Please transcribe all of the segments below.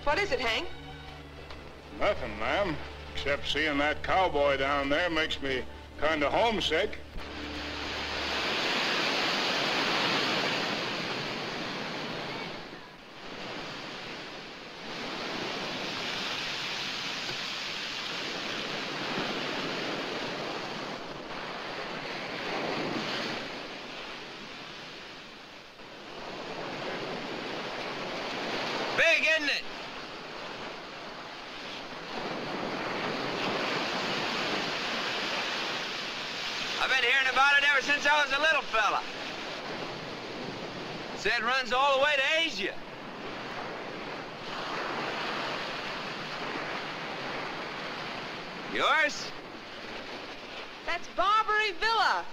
What is it, Hank? Nothing, ma'am. Except seeing that cowboy down there makes me kind of homesick. Big, isn't it? I've been hearing about it ever since I was a little fella. Said it runs all the way to Asia. Yours? That's Barbary Villa.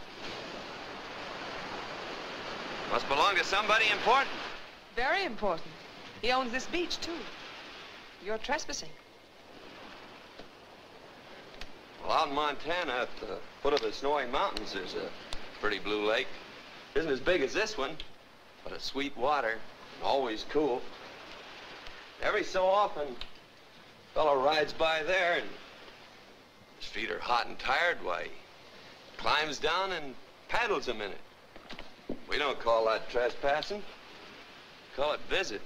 Must belong to somebody important. Very important. He owns this beach, too. You're trespassing. Well, out in Montana, at the foot of the Snowy Mountains, there's a pretty blue lake. Isn't as big as this one, but it's sweet water, and always cool. Every so often, a fellow rides by there, and his feet are hot and tired. Why, he climbs down and paddles a minute. We don't call that trespassing. We call it visit.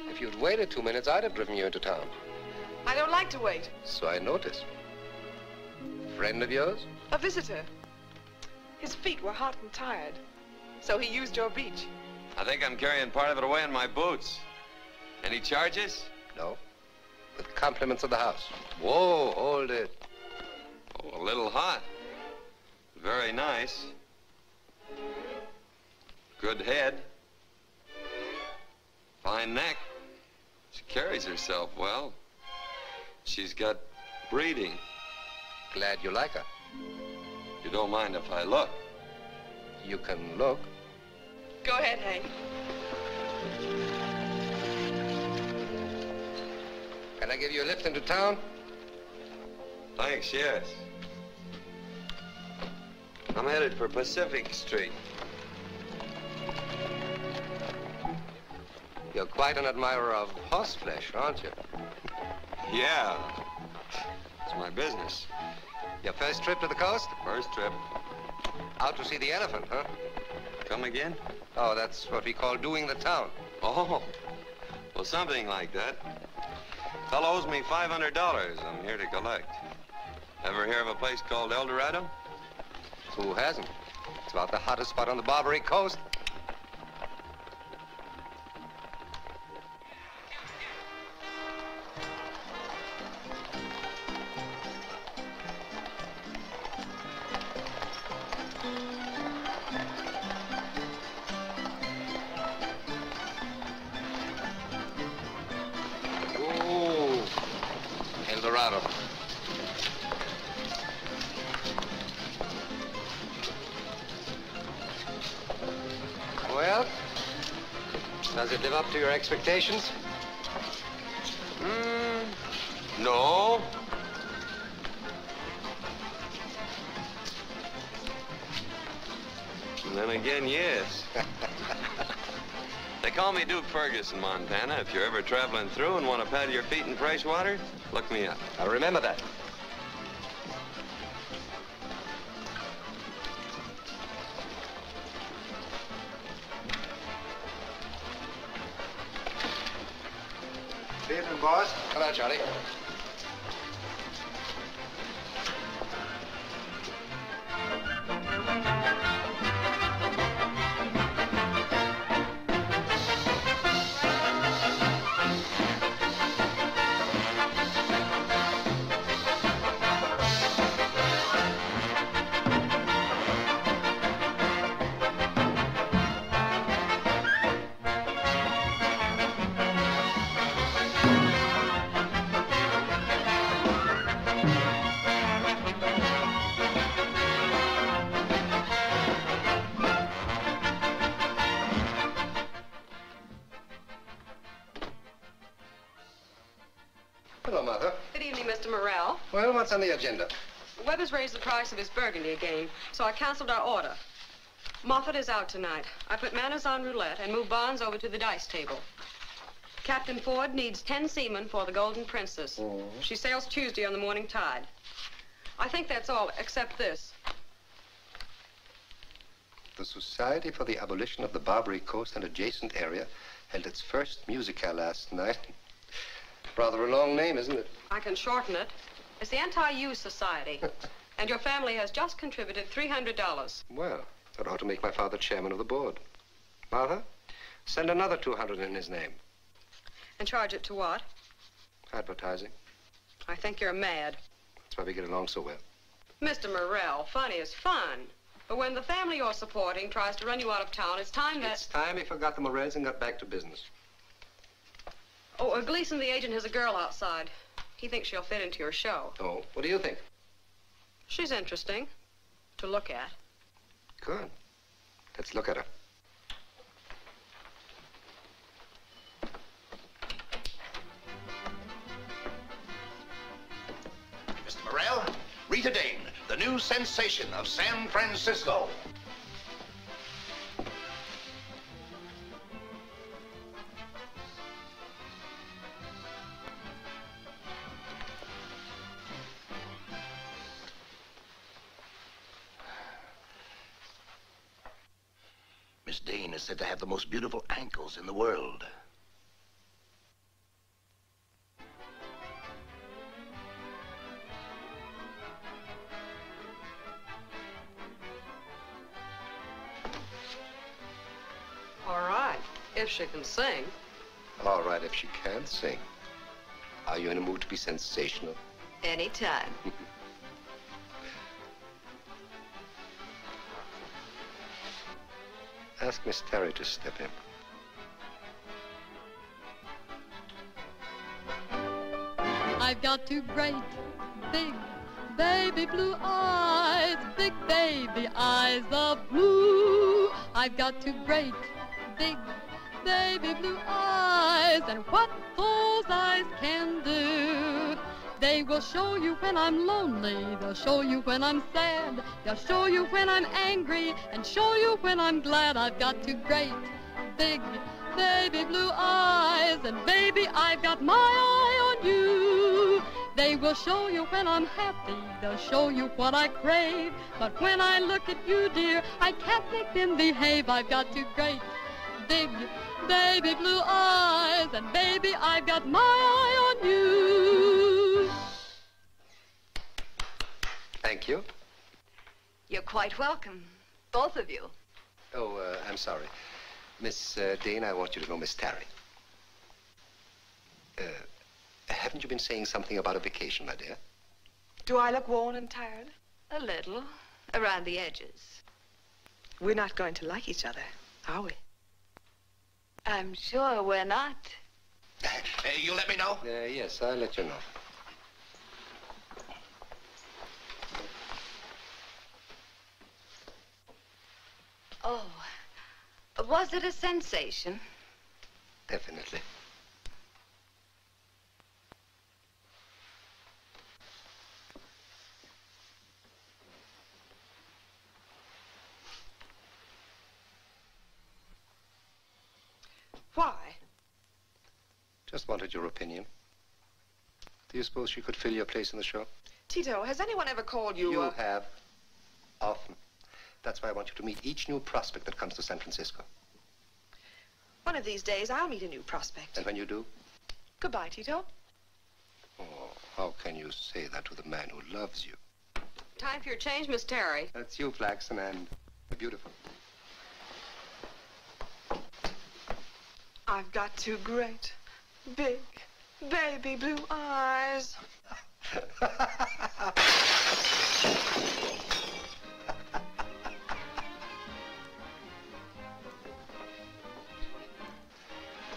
If you'd waited 2 minutes, I'd have driven you into town. I don't like to wait. So I noticed. Friend of yours? A visitor. His feet were hot and tired, so he used your beach. I think I'm carrying part of it away in my boots. Any charges? No. With compliments of the house. Whoa, hold it. Oh, a little hot. Very nice. Good head. Fine neck. She carries herself well. She's got breeding. Glad you like her. You don't mind if I look? You can look. Go ahead, Hank. Can I give you a lift into town? Thanks, yes. I'm headed for Pacific Street. You're quite an admirer of horseflesh, aren't you? Yeah. It's my business. Your first trip to the coast? First trip. Out to see the elephant, huh? Come again? Oh, that's what we call doing the town. Oh, well, something like that. Fellow owes me $500. I'm here to collect. Ever hear of a place called El Dorado? Who hasn't? It's about the hottest spot on the Barbary Coast. Oh, El Dorado. Well, does it live up to your expectations? No. again, yes. They call me Duke Ferguson, Montana. If you're ever traveling through and want to paddle your feet in fresh water, look me up. I'll remember that. Good evening, boss. Hello, Johnny. Well, what's on the agenda? Weber's raised the price of his burgundy again, so I canceled our order. Moffat is out tonight. I put manners on roulette and moved Barnes over to the dice table. Captain Ford needs 10 seamen for the Golden Princess. She sails Tuesday on the morning tide. I think that's all, except this. The Society for the Abolition of the Barbary Coast and adjacent area held its first musicale last night. Rather a long name, isn't it? I can shorten it. It's the Anti-Use Society. And your family has just contributed $300. Well, that ought to make my father chairman of the board. Martha, send another 200 in his name. And charge it to what? Advertising. I think you're mad. That's why we get along so well. Mr. Morrell, fun is fun. But when the family you're supporting tries to run you out of town, it's time that... It's time he forgot the Morels and got back to business. Oh, Gleason, the agent, has a girl outside. He thinks she'll fit into your show. Oh, what do you think? She's interesting to look at. Good. Let's look at her. Mr. Morrell, Rita Dane, the new sensation of San Francisco. Miss Dane is said to have the most beautiful ankles in the world. All right, if she can sing. All right, if she can sing. Are you in a mood to be sensational? Anytime. Ask Miss Terry to step in. I've got two great, big, baby blue eyes, big baby eyes of blue. I've got two great, big, baby blue eyes, and what those eyes can do. They will show you when I'm lonely, they'll show you when I'm sad, they'll show you when I'm angry, and show you when I'm glad. I've got two great, big, baby blue eyes, and baby, I've got my eye on you. They will show you when I'm happy, they'll show you what I crave, but when I look at you, dear, I can't make them behave. I've got two great, big, baby blue eyes, and baby, I've got my eye on you. Thank you. You're quite welcome, both of you. Oh, I'm sorry. Miss Dane, I want you to know Miss Terry. Haven't you been saying something about a vacation, my dear? Do I look worn and tired? A little, around the edges. We're not going to like each other, are we? I'm sure we're not. You let me know? Yes, I'll let you know. Oh, was it a sensation? Definitely. Just wanted your opinion. Do you suppose she could fill your place in the show? Tito, has anyone ever called you? You have. Often. That's why I want you to meet each new prospect that comes to San Francisco. One of these days, I'll meet a new prospect. And when you do? Goodbye, Tito. Oh, how can you say that to the man who loves you? Time for your change, Miss Terry. That's you, Flaxen, and the beautiful. I've got two great, big, baby blue eyes.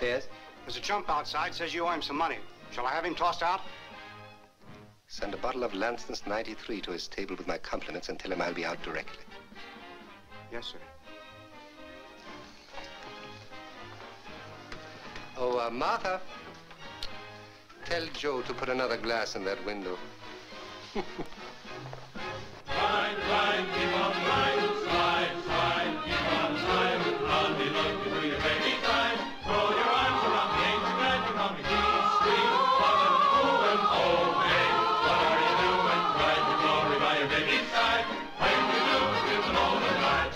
Yes? There's a chump outside, says you owe him some money. Shall I have him tossed out? Send a bottle of Lanston's 93 to his table with my compliments and tell him I'll be out directly. Yes, sir. Oh, Martha, tell Joe to put another glass in that window. Slide, slide, keep on slide, slide, slide, keep on slide. I'll be looking through your baby side. Throw your arms around me, ain't you glad you're coming? Sweet, mother, ooh and oh, hey. What are you doing? Ride your glory by your baby side. When you do, you can all the night.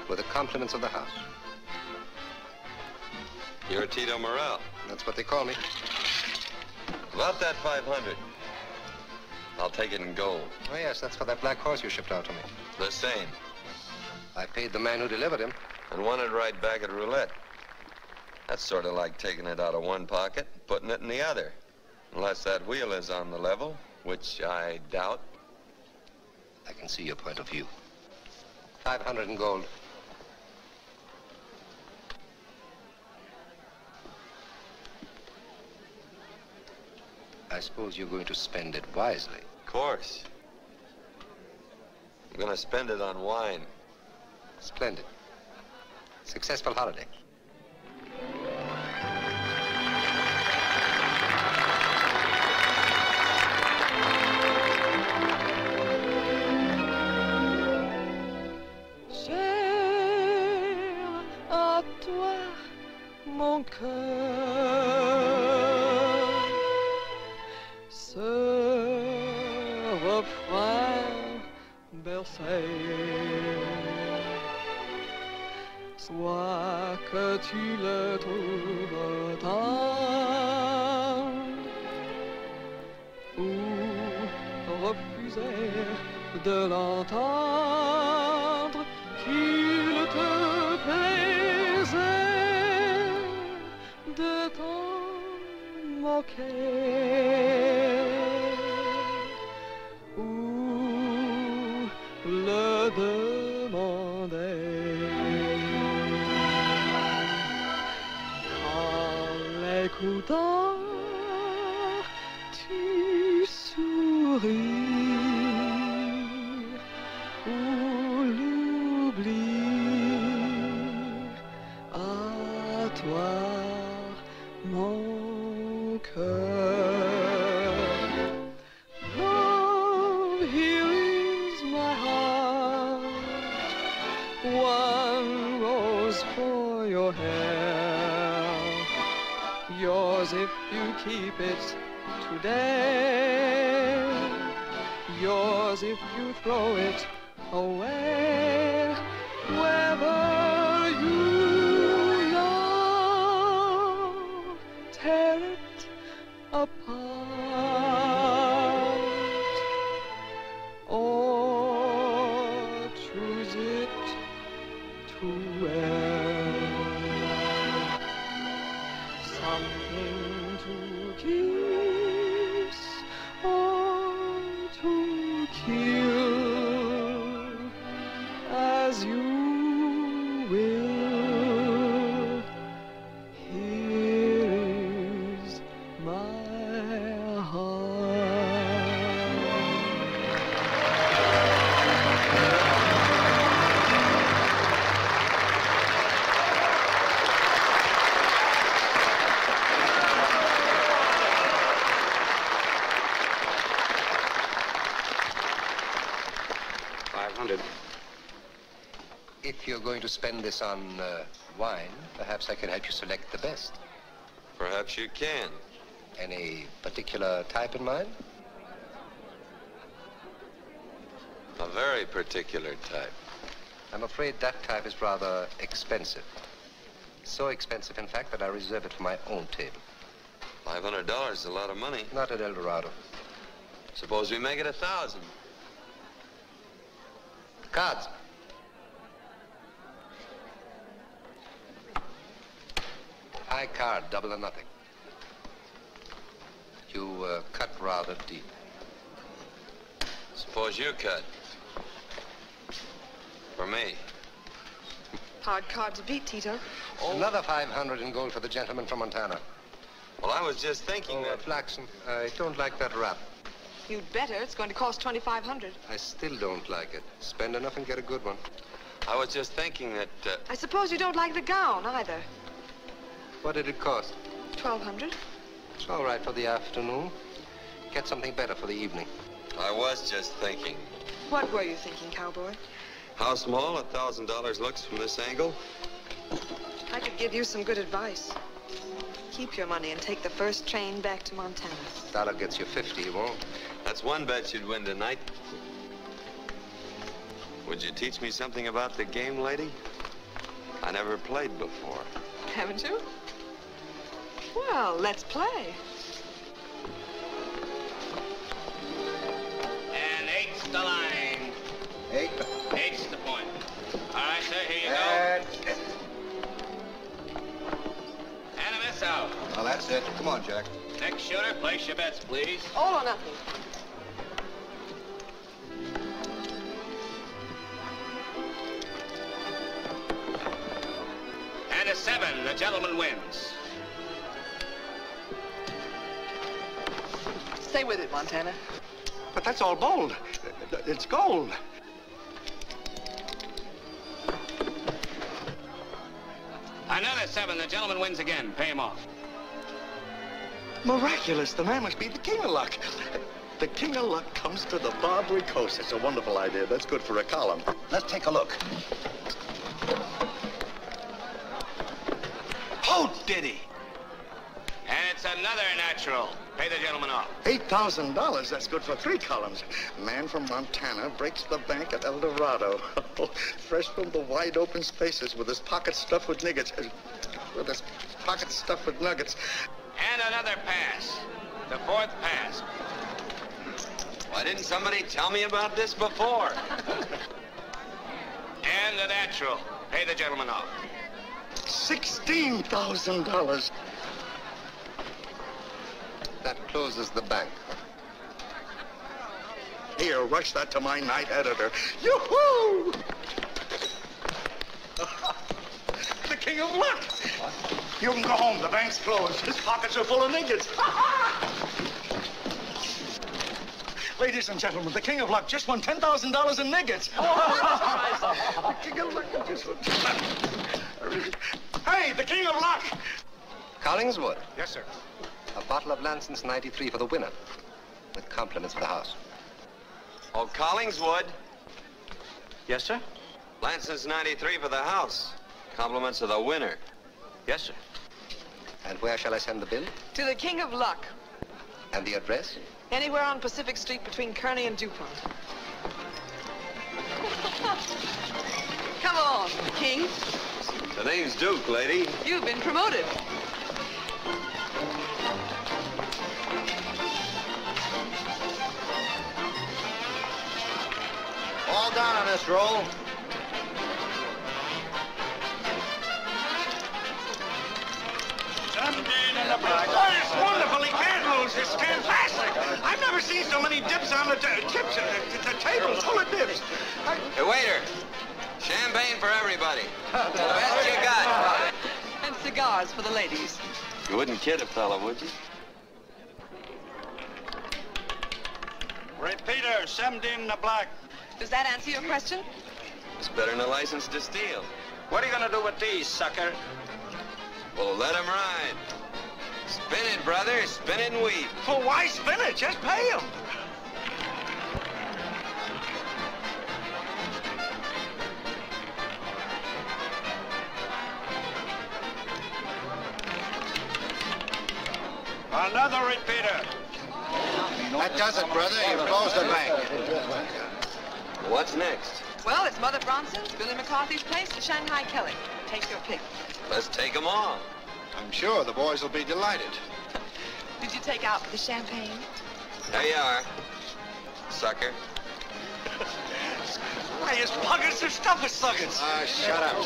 With the compliments of the house. You're Tito Morel. That's what they call me. About that 500. I'll take it in gold. Oh, yes, that's for that black horse you shipped out to me. The same. I paid the man who delivered him. And won it right back at roulette. That's sort of like taking it out of one pocket and putting it in the other. Unless that wheel is on the level, which I doubt. I can see your point of view. 500 in gold. I suppose you're going to spend it wisely. Of course. I'm going to spend it on wine. Splendid. Successful holiday. Cher à toi, mon cœur. Soit que tu le trouves tendre ou refuser de l'entendre, qu'il te plaisait de t'en moquer. Le demander. En l'écoutant, tu souris ou l'oubli. À toi, mon cœur. One rose for your hair, yours if you keep it today, yours if you throw it away, whether you know, tear it apart, or choose it to wear. Something to kiss or to kill, you're going to spend this on wine, perhaps I can help you select the best. Perhaps you can. Any particular type in mind? A very particular type. I'm afraid that type is rather expensive. So expensive, in fact, that I reserve it for my own table. $500 is a lot of money. Not at El Dorado. Suppose we make it 1,000. Cards. High card, double or nothing. You cut rather deep. Suppose you cut. For me. Hard card to beat, Tito. Oh. Another 500 in gold for the gentleman from Montana. Well, I was just thinking that... Flaxen, I don't like that rap. You'd better. It's going to cost $2,500. I still don't like it. Spend enough and get a good one. I was just thinking that... I suppose you don't like the gown, either. What did it cost? $1,200. It's all right for the afternoon. Get something better for the evening. I was just thinking. What were you thinking, cowboy? How small $1,000 looks from this angle? I could give you some good advice. Keep your money and take the first train back to Montana. Dollar gets you 50, you won't? That's one bet you'd win tonight. Would you teach me something about the game, lady? I never played before. Haven't you? Well, let's play. And 8's the line. 8. 8's the point. All right, sir, here you go. And a miss out. Well, that's it. Come on, Jack. Next shooter, place your bets, please. All or nothing. And a 7, the gentleman wins. Stay with it, Montana. But that's all gold. It's gold. Another 7, the gentleman wins again. Pay him off. Miraculous. The man must be the king of luck. The king of luck comes to the Barbary Coast. It's a wonderful idea. That's good for a column. Let's take a look. Oh, did he? And it's another natural. Pay the gentleman off. $8,000. That's good for 3 columns. Man from Montana breaks the bank at El Dorado. Fresh from the wide open spaces with his pockets stuffed with nuggets. With his pockets stuffed with nuggets. And another pass. The 4th pass. Why didn't somebody tell me about this before? And the natural. Pay the gentleman off. $16,000. That closes the bank. Here, rush that to my night editor. Yoo-hoo! The king of luck. What? You can go home. The bank's closed. His pockets are full of nuggets. Ladies and gentlemen, the king of luck just won $10,000 in nuggets. The king of luck just won. Hey, the king of luck! Collingswood. Yes, sir. A bottle of Lanson's 93 for the winner, with compliments for the house. Oh, Collingswood. Yes, sir? Lanson's 93 for the house. Compliments of the winner. Yes, sir. And where shall I send the bill? To the king of luck. And the address? Anywhere on Pacific Street between Kearney and DuPont. Come on, King. The name's Duke, lady. You've been promoted. All down on this roll. Oh, it's wonderful. He can't lose. It's fantastic. I've never seen so many dips on the tips. The table's full of dips. Hey, waiter. Champagne for everybody. The best you got. And cigars for the ladies. You wouldn't kid a fella, would you? Repeater, 17 in the black. Does that answer your question? It's better than a license to steal. What are you gonna do with these, sucker? Well, let him ride. Spin it, brother. Spin it and weep. Well, why spin it? Just pay him. Another repeater. That does it, brother. You've closed the bank. What's next? Well, it's Mother Bronson's, Billy McCarthy's place, to Shanghai Kelly. Take your pick. Let's take them all. I'm sure the boys will be delighted. Did you take out the champagne? There you are, sucker. Why, his pockets are stuffed with suckers. Ah, shut up.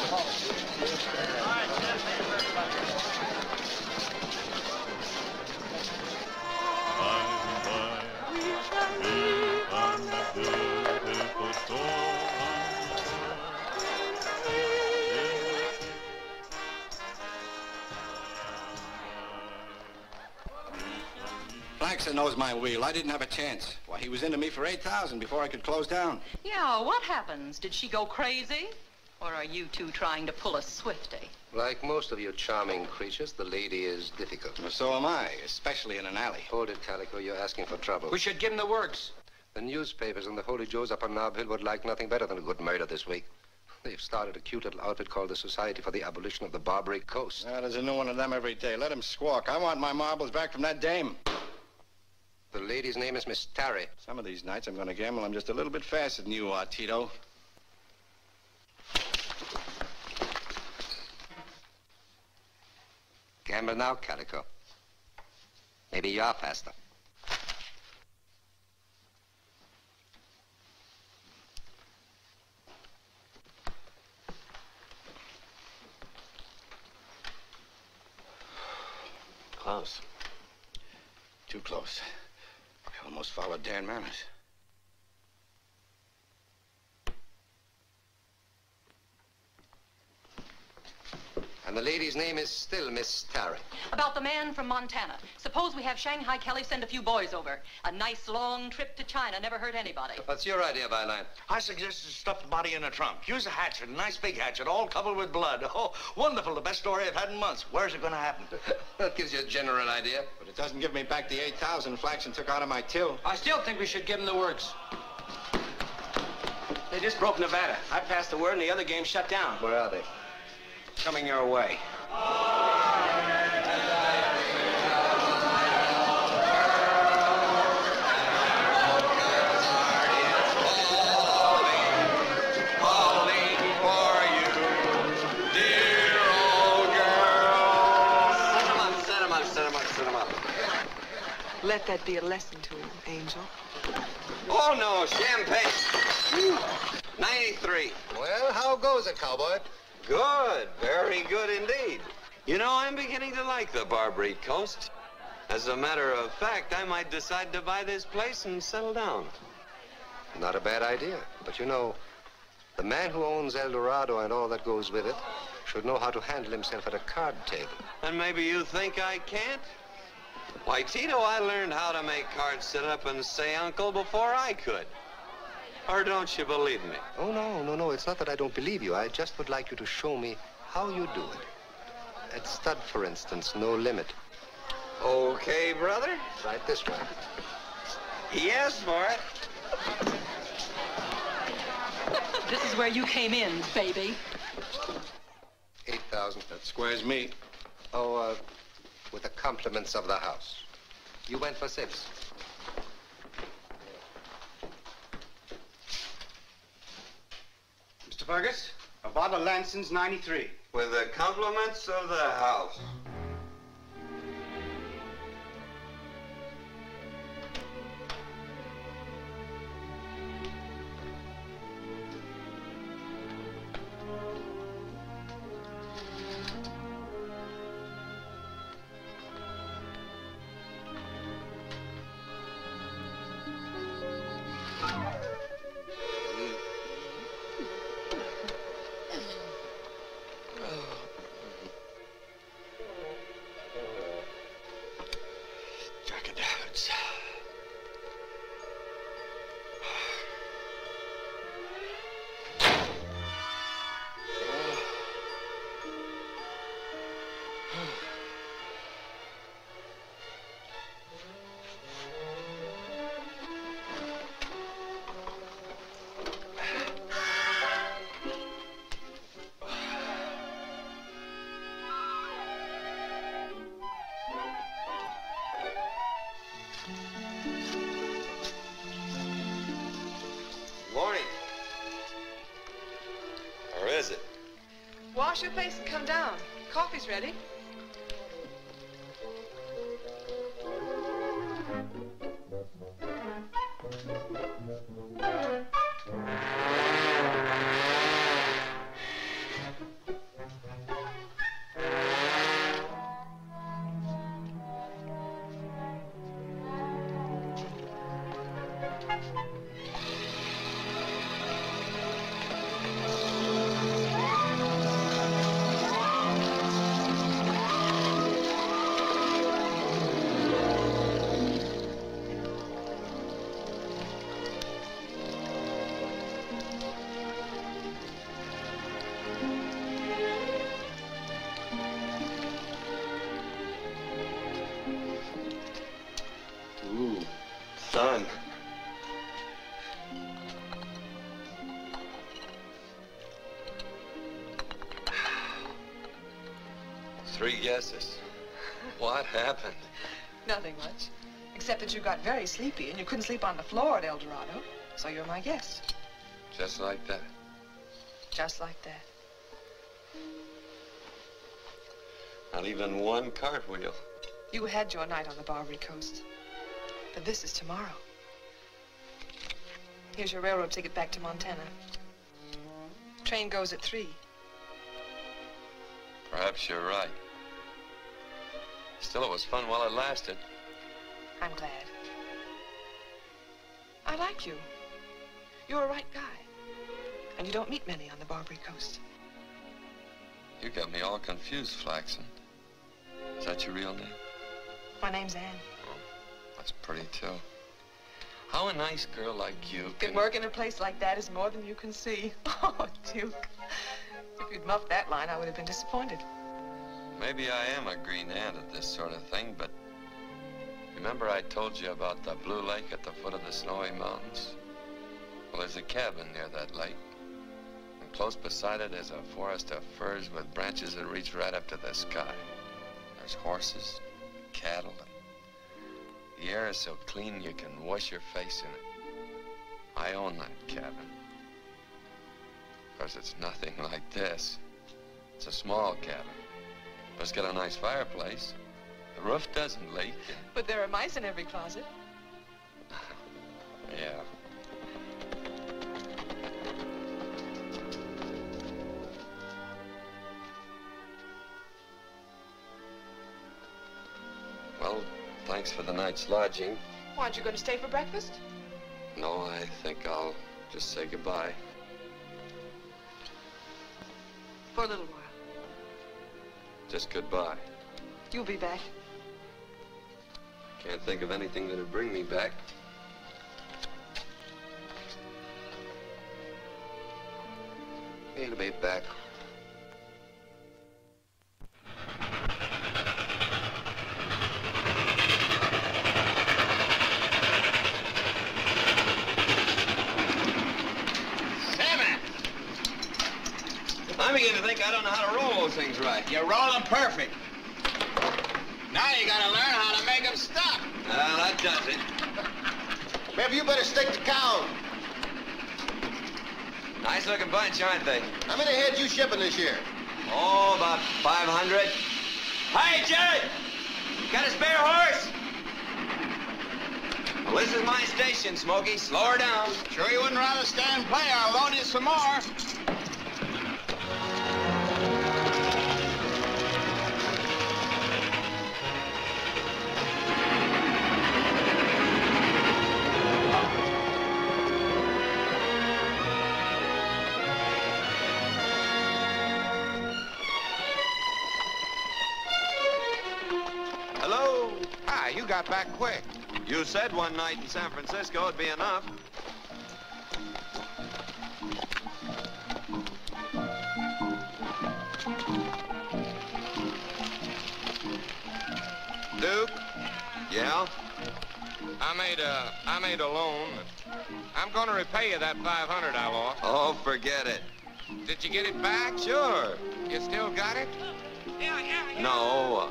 Blackson knows my wheel. I didn't have a chance. Why, he was into me for 8,000 before I could close down. Yeah, what happens? Did she go crazy? Or are you two trying to pull a Swifty? Like most of you charming creatures, the lady is difficult. Well, so am I, especially in an alley. Hold it, Calico. You're asking for trouble. We should give him the works. The newspapers and the Holy Joes up on Nob Hill would like nothing better than a good murder this week. They've started a cute little outfit called the Society for the Abolition of the Barbary Coast. There's a new one of them every day. Let him squawk. I want my marbles back from that dame. The lady's name is Miss Tarry. Some of these nights I'm going to gamble I'm just a little bit faster than you are, Tito. Gamble now, Calico. Maybe you're faster. Close. Too close. I almost followed Dan Manners. And the lady's name is still Miss Tarry. About the man from Montana. Suppose we have Shanghai Kelly send a few boys over. A nice long trip to China never hurt anybody. What's your idea, Byline? I suggested stuff the body in a trunk. Use a hatchet, a nice big hatchet, all covered with blood. Oh, wonderful. The best story I've had in months. Where's it going to happen? That gives you a general idea. But it doesn't give me back the 8,000 Flaxen took out of my till. I still think we should give him the works. They just broke Nevada. I passed the word and the other game shut down. Where are they? Coming your way. Let that be a lesson to him, Angel. Oh, no, champagne. 93. Well, how goes it, cowboy? Good, very good indeed. You know, I'm beginning to like the Barbary Coast. As a matter of fact, I might decide to buy this place and settle down. Not a bad idea. But you know, the man who owns El Dorado and all that goes with it should know how to handle himself at a card table. And maybe you think I can't? Why, Tito, I learned how to make cards sit up and say uncle before I could. Or don't you believe me? Oh, no. It's not that I don't believe you. I just would like you to show me how you do it. At stud, for instance, no limit. Okay, brother. Right this way. Yes, for it. This is where you came in, baby. 8,000. That squares me. Oh, with the compliments of the house. You went for 6. Mr. Fergus, a bottle of Lanson's 93. With the compliments of the house. your face and come down. Coffee's ready. Son. 3 guesses. What happened? Nothing much. Except that you got very sleepy and you couldn't sleep on the floor at El Dorado. So you're my guest. Just like that. Just like that. Not even one cartwheel. You had your night on the Barbary Coast. But this is tomorrow. Here's your railroad ticket back to Montana. Train goes at 3. Perhaps you're right. Still, it was fun while it lasted. I'm glad. I like you. You're a right guy. And you don't meet many on the Barbary Coast. You got me all confused, Flaxen. Is that your real name? My name's Anne. Oh, that's pretty, too. How a nice girl like you can work in a place like that is more than you can see. Oh, Duke. If you'd muffed that line, I would have been disappointed. Maybe I am a green ant at this sort of thing, but remember I told you about the blue lake at the foot of the snowy mountains? Well, there's a cabin near that lake. And close beside it is a forest of firs with branches that reach right up to the sky. There's horses, cattle, and the air is so clean you can wash your face in it. I own that cabin. Of course, it's nothing like this. It's a small cabin. But it's got a nice fireplace. The roof doesn't leak. But there are mice in every closet. Yeah. Well, thanks for the night's lodging. Why, aren't you going to stay for breakfast? No, I think I'll just say goodbye. For a little while. Just goodbye. You'll be back. Can't think of anything that'd bring me back. He'll be back. I'm beginning to think I don't know how to roll those things right. You roll them perfect. Now you gotta learn how to make them stop. Well, that does it. Maybe you better stick to cows. Nice looking bunch, aren't they? How many heads you shipping this year? Oh, about 500. Hey, Jerry! Got a spare horse? Well, this is my station, Smokey. Slow her down. Sure you wouldn't rather stay and play? I'll loan you some more. You got back quick. You said one night in San Francisco would be enough. Duke? Yeah? I made a loan. I'm going to repay you that $500 I lost. Oh, forget it. Did you get it back? Sure. You still got it? No.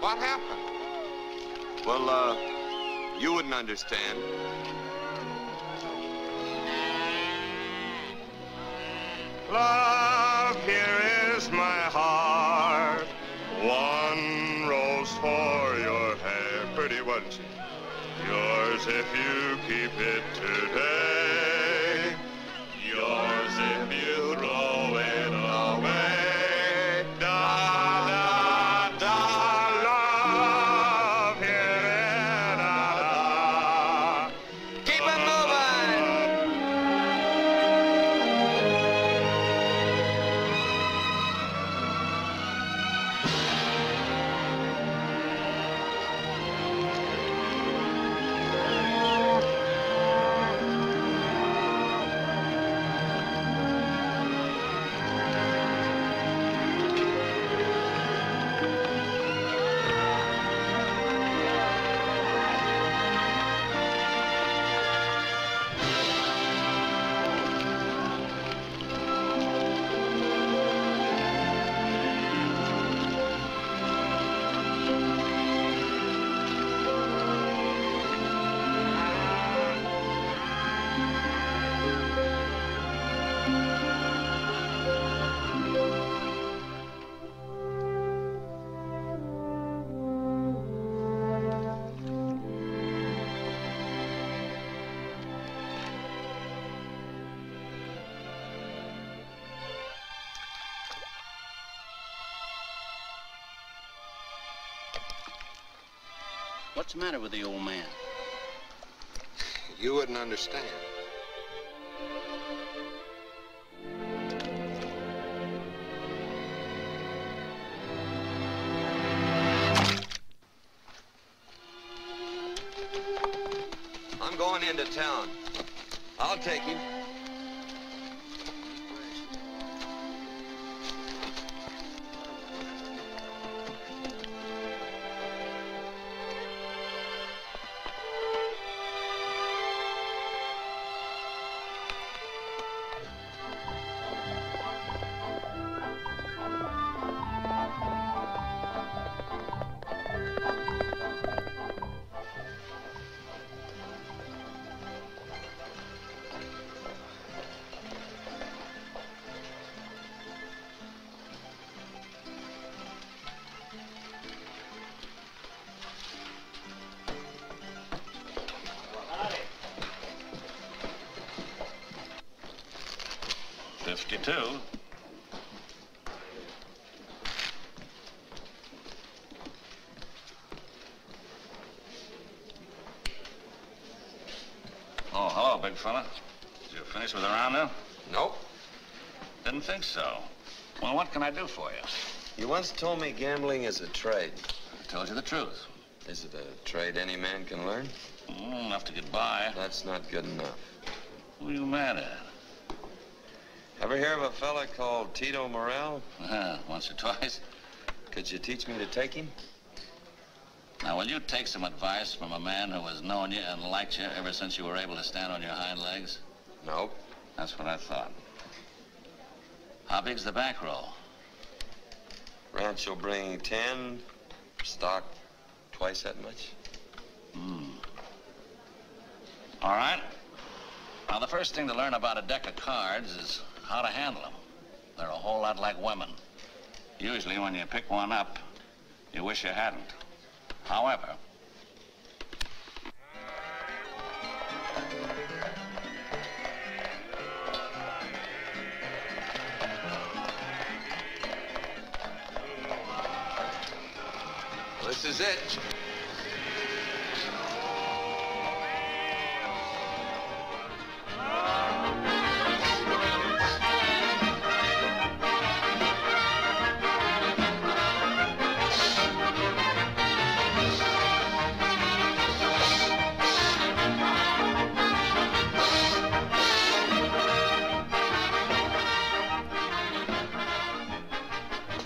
What happened? Well, you wouldn't understand. Love, here is fortune. Yours if you keep it today. Yours if you throw it away. Da, da, da, love, here, da, da. Keep it moving! What's the matter with the old man? You wouldn't understand. I'm going into town. I'll take him. Oh, hello, big fella. Did you finish with the round now? Nope. Didn't think so. Well, what can I do for you? You once told me gambling is a trade. I told you the truth. Is it a trade any man can learn? Enough to get by. That's not good enough. Who are you mad at? Ever hear of a fella called Tito Morel? Once or twice. Could you teach me to take him? Now, will you take some advice from a man who has known you and liked you ever since you were able to stand on your hind legs? Nope. That's what I thought. How big's the bankroll? Ranch will bring 10, stock twice that much. All right. Now, the first thing to learn about a deck of cards is how to handle them. They're a whole lot like women. Usually, when you pick one up, you wish you hadn't. However, this is it.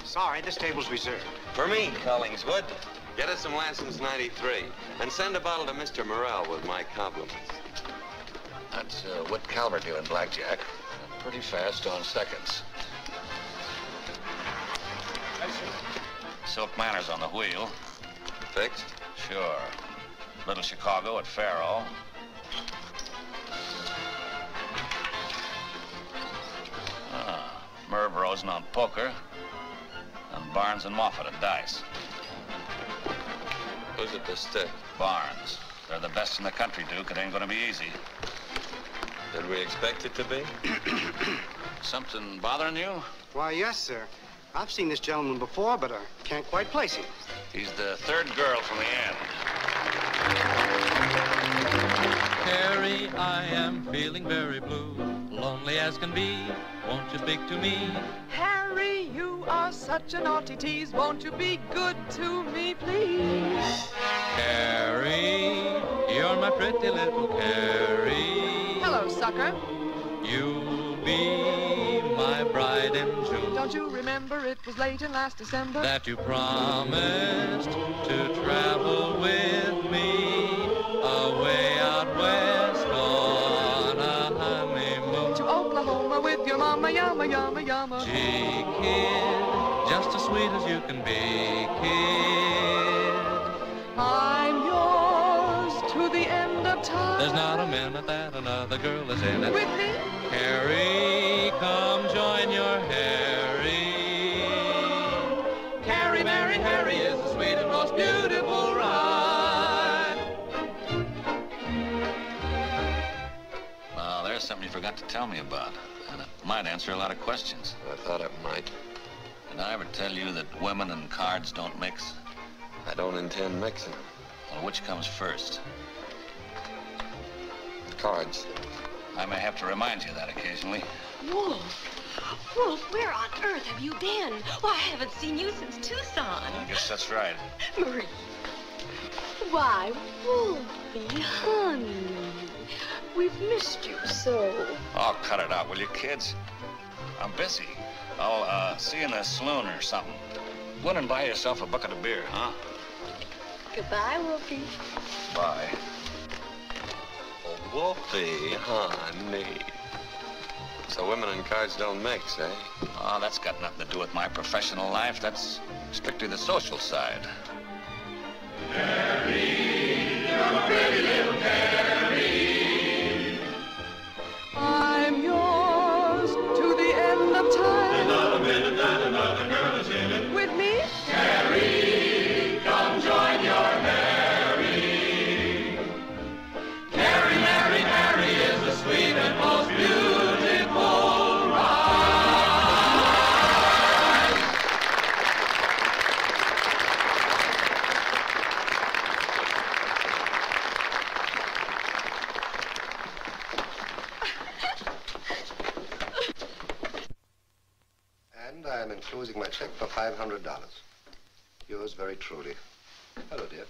Sorry, this table's reserved. For me, Collingswood. Get us some Lanson's 93. And send a bottle to Mr. Morel with my compliments. that's what Calvert do in blackjack. Pretty fast on seconds. Silk Manor's on the wheel. Fixed? Sure. Little Chicago at Faro. Merv Rosen on poker. And Barnes and Moffat at dice. Who's at the stick? Barnes. They're the best in the country, Duke. It ain't gonna be easy. Did we expect it to be? Something bothering you? Why, yes, sir. I've seen this gentleman before, but I can't quite place him. He's the third girl from the end. Harry, I am feeling very blue, lonely as can be. Won't you speak to me? Harry, you are such a naughty tease. Won't you be good to me, please? Harry, you're my pretty little Carrie. Hello, sucker. You'll be my bride in June. Don't you remember it was late in last December that you promised to travel with me away out west on a honeymoon? To Oklahoma with your mama, yama, yama, yama. Gee, kid, just as sweet as you can be, kid. I'm yours to the end of time. There's not a minute that another girl is in it. With me? Harry, come join your Harry. Carrie, marry Harry is the sweet and most beautiful ride. Now, there's something you forgot to tell me about, and it might answer a lot of questions. I thought it might. Did I ever tell you that women and cards don't mix? I don't intend mixing. Well, which comes first? Cards. I may have to remind you of that occasionally. Wolf! Wolf, where on earth have you been? Well, I haven't seen you since Tucson. I guess that's right. Marie. Why, Wolfie, honey. We've missed you so. Oh, cut it out, will you, kids? I'm busy. I'll see you in the saloon or something. Go in and buy yourself a bucket of beer, huh? Goodbye, Wolfie. Bye. Wolfie, honey. So women and cards don't mix, eh? Oh, that's got nothing to do with my professional life. That's strictly the social side. Carrie, you're a pretty little Carrie. I'm yours to the end of time. There's not a minute that another girl is in it. With me? Carrie, come join your Harry. Carrie, marry Harry is the sweet and most beautiful ride. And I am enclosing my check for $500. Yours very truly. Hello, dear.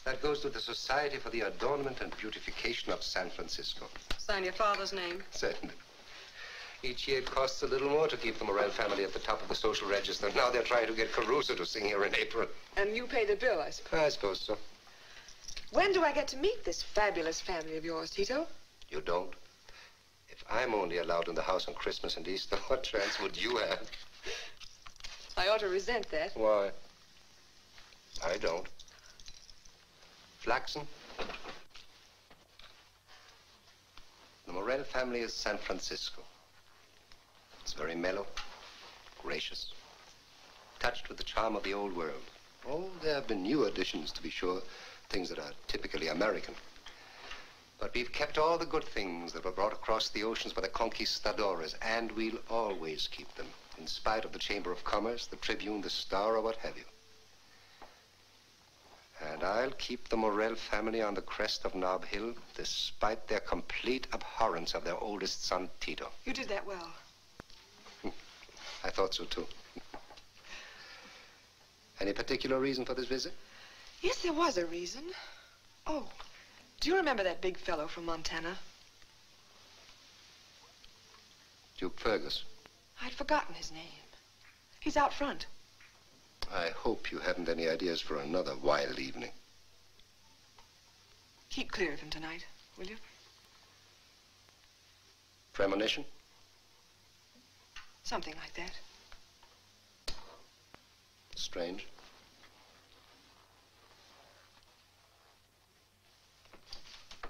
That goes to the Society for the Adornment and Beautification of San Francisco. Sign your father's name. Certainly. Each year it costs a little more to keep the Morel family at the top of the social register. Now they're trying to get Caruso to sing here in April. And you pay the bill, I suppose. I suppose so. When do I get to meet this fabulous family of yours, Tito? You don't? If I'm only allowed in the house on Christmas and Easter, what chance would you have? I ought to resent that. Why? I don't. Flaxen? The Morel family is San Francisco. It's very mellow, gracious, touched with the charm of the old world. Oh, there have been new additions, to be sure, things that are typically American. But we've kept all the good things that were brought across the oceans by the conquistadores, and we'll always keep them, in spite of the Chamber of Commerce, the Tribune, the Star, or what have you. And I'll keep the Morel family on the crest of Nob Hill, despite their complete abhorrence of their oldest son, Tito. You did that well. I thought so, too. Any particular reason for this visit? Yes, there was a reason. Oh, do you remember that big fellow from Montana? Duke Fergus. I'd forgotten his name. He's out front. I hope you haven't any ideas for another wild evening. Keep clear of him tonight, will you? Premonition? Something like that. Strange.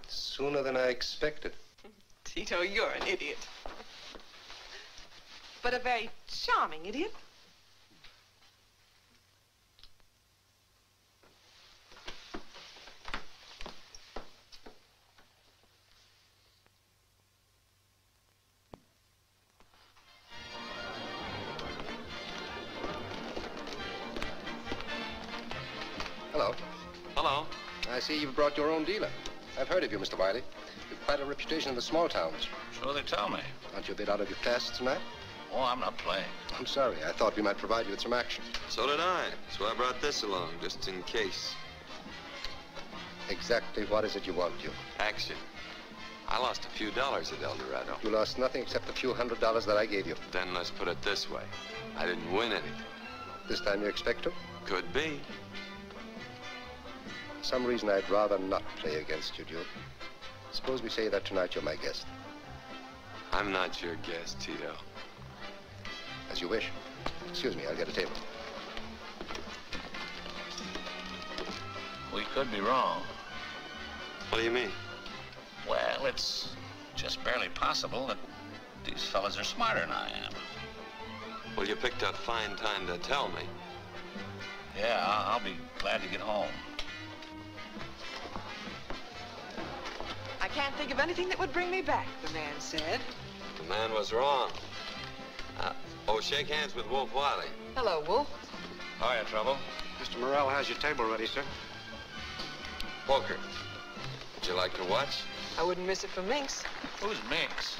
Sooner than I expected. Tito, you're an idiot. But a very charming idiot. Hello. Hello. I see you've brought your own dealer. I've heard of you, Mr. Wiley. You've quite a reputation in the small towns. So they tell me. Aren't you a bit out of your class tonight? Oh, I'm not playing. I'm sorry. I thought we might provide you with some action. So did I. So I brought this along, just in case. Exactly what is it you want, Duke? Action. I lost a few dollars at El Dorado. You lost nothing except a few $100s that I gave you. Then let's put it this way. I didn't win anything. This time you expect to? Could be. For some reason, I'd rather not play against you, Duke. Suppose we say that tonight you're my guest. I'm not your guest, Tito. As you wish. Excuse me, I'll get a table. We could be wrong. What do you mean? Well, it's just barely possible that these fellas are smarter than I am. Well, you picked a fine time to tell me. Yeah, I'll be glad to get home. I can't think of anything that would bring me back, the man said. The man was wrong. Shake hands with Wolf Wiley. Hello, Wolf. Hiya, Trouble. Mr. Morrell has your table ready, sir. Poker. Would you like to watch? I wouldn't miss it for Minx. Who's Minx?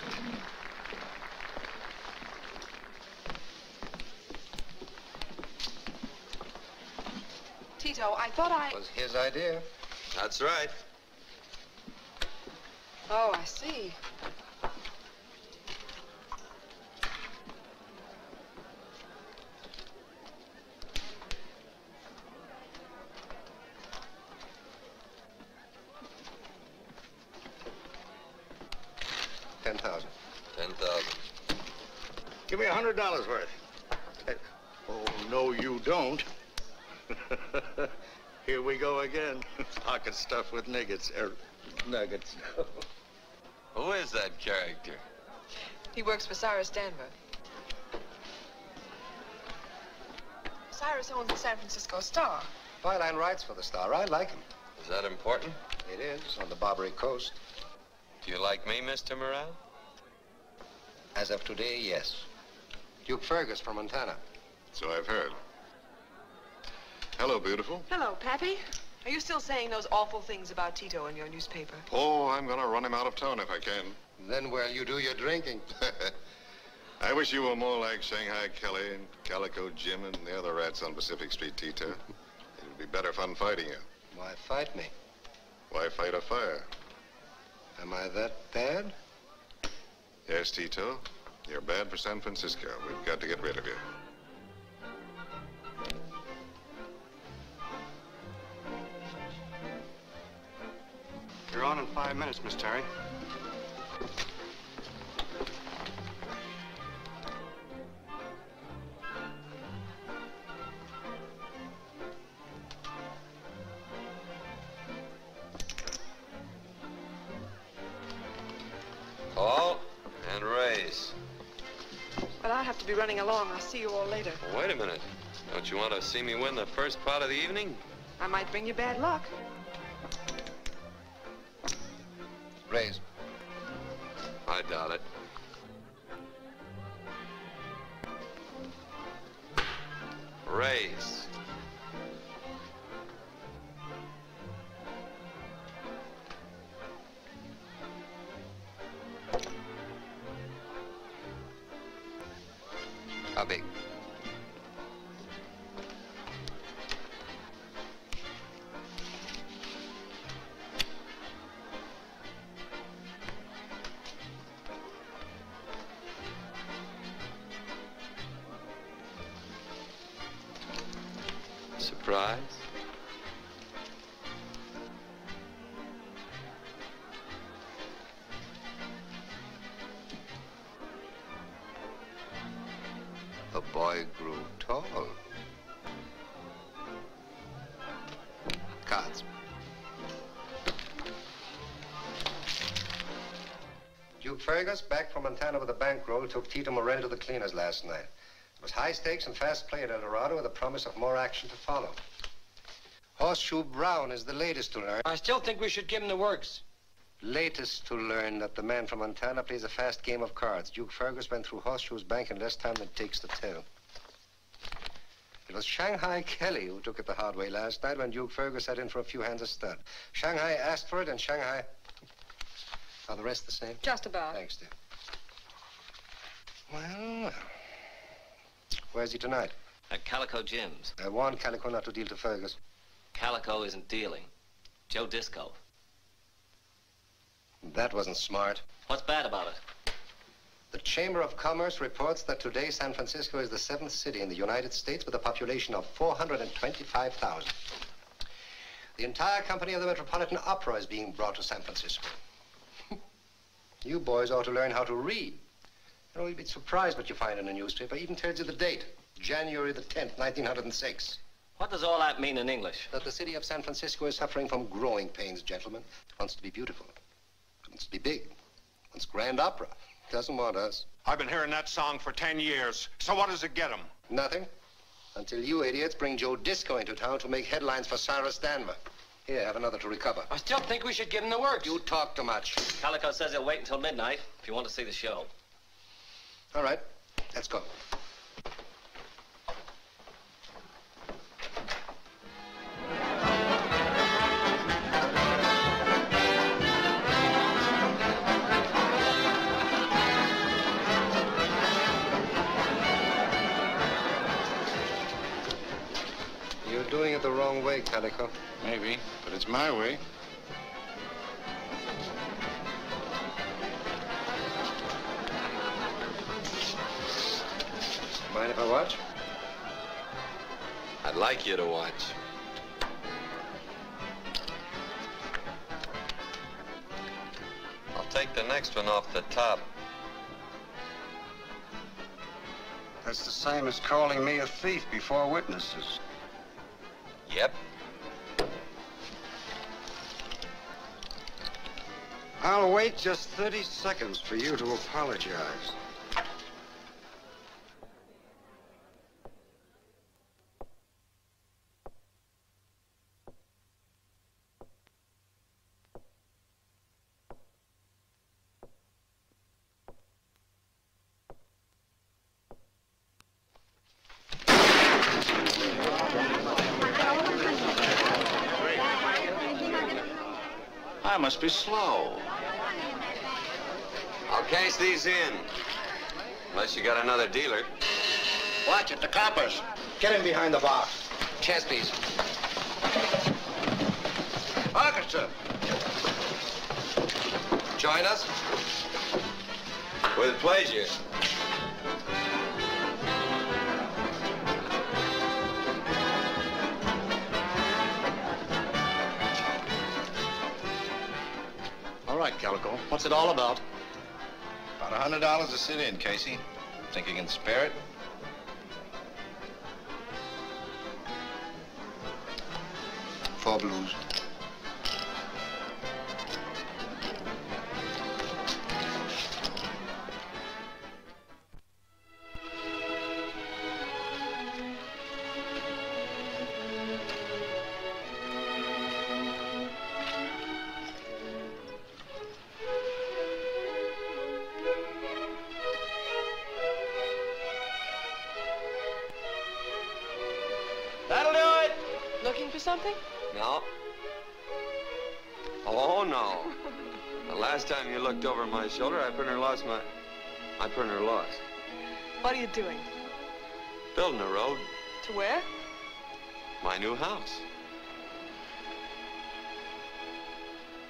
Tito, I thought It was his idea. That's right. Oh, I see. $10,000. $10,000. Give me $100 worth. Oh, no, you don't. Here we go again. Pocket stuffed with nuggets. Nuggets. Who is that character? He works for Cyrus Danver. Cyrus owns the San Francisco Star. Byline writes for the Star. I like him. Is that important? It is, on the Barbary Coast. Do you like me, Mr. Morrell? As of today, yes. Duke Fergus from Montana. So I've heard. Hello, beautiful. Hello, Pappy. Are you still saying those awful things about Tito in your newspaper? Oh, I'm gonna run him out of town if I can. Then where'll you do your drinking? I wish you were more like Shanghai Kelly and Calico Jim and the other rats on Pacific Street, Tito. It would be better fun fighting you. Why fight me? Why fight a fire? Am I that bad? Yes, Tito. You're bad for San Francisco. We've got to get rid of you. You're on in 5 minutes, Miss Terry. Call and raise. But I have to be running along. I'll see you all later. Well, wait a minute. Don't you want to see me win the first part of the evening? I might bring you bad luck. Raise. I doubt it. Raise. How big? Surprise? The boy grew tall. Cards. Duke Fergus, back from Montana with a bankroll, took Tito Morrell to the cleaners last night. It was high stakes and fast play at El Dorado with a promise of more action to follow. Horseshoe Brown is the latest to learn. I still think we should give him the works. Latest to learn that the man from Montana plays a fast game of cards. Duke Fergus went through Horseshoe's bank in less time than it takes to tell. It was Shanghai Kelly who took it the hard way last night when Duke Fergus sat in for a few hands of stud. Shanghai asked for it, and Shanghai... Are the rest the same? Just about. Thanks, dear. Well, where's he tonight? At Calico Jim's. I warned Calico not to deal to Fergus. Calico isn't dealing. Joe Disco. That wasn't smart. What's bad about it? The Chamber of Commerce reports that today San Francisco is the 7th city in the United States with a population of 425,000. The entire company of the Metropolitan Opera is being brought to San Francisco. You boys ought to learn how to read. You know, you'd be surprised what you find in a newspaper. It even tells you the date, January the 10th, 1906. What does all that mean in English? That the city of San Francisco is suffering from growing pains, gentlemen. It wants to be beautiful. It wants to be big. It wants grand opera. It doesn't want us. I've been hearing that song for 10 years. So what does it get them? Nothing. Until you idiots bring Joe Disco into town to make headlines for Cyrus Danver. Here, have another to recover. I still think we should give him the works. You talk too much. Calico says he'll wait until midnight if you want to see the show. All right, let's go. You're doing it the wrong way, Calico. Maybe, but it's my way. Mind if I watch? I'd like you to watch. I'll take the next one off the top. That's the same as calling me a thief before witnesses. Yep. I'll wait just 30 seconds for you to apologize. I must be slow. I'll cash these in. Unless you got another dealer. Watch it, the coppers. Get in behind the bar. Chance, please. Orchestra. Join us. With pleasure. All right, Calico. What's it all about? About $100 to sit in, Casey. Think you can spare it? Four blues. That'll do it. Looking for something? No. Oh, no. The last time you looked over my shoulder, I pretty near lost. What are you doing? Building a road. To where? My new house.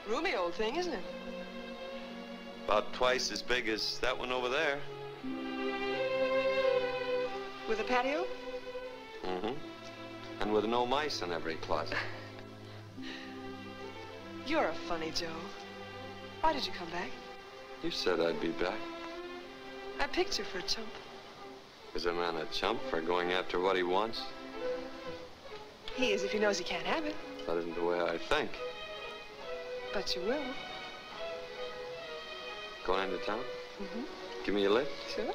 Roomy old thing, isn't it? About twice as big as that one over there. With a patio? Mm-hmm. And with no mice in every closet. You're a funny Joe. Why did you come back? You said I'd be back. I picked you for a chump. Is a man a chump for going after what he wants? He is if he knows he can't have it. That isn't the way I think. But you will. Going into town? Mm-hmm. Give me a lift? Sure.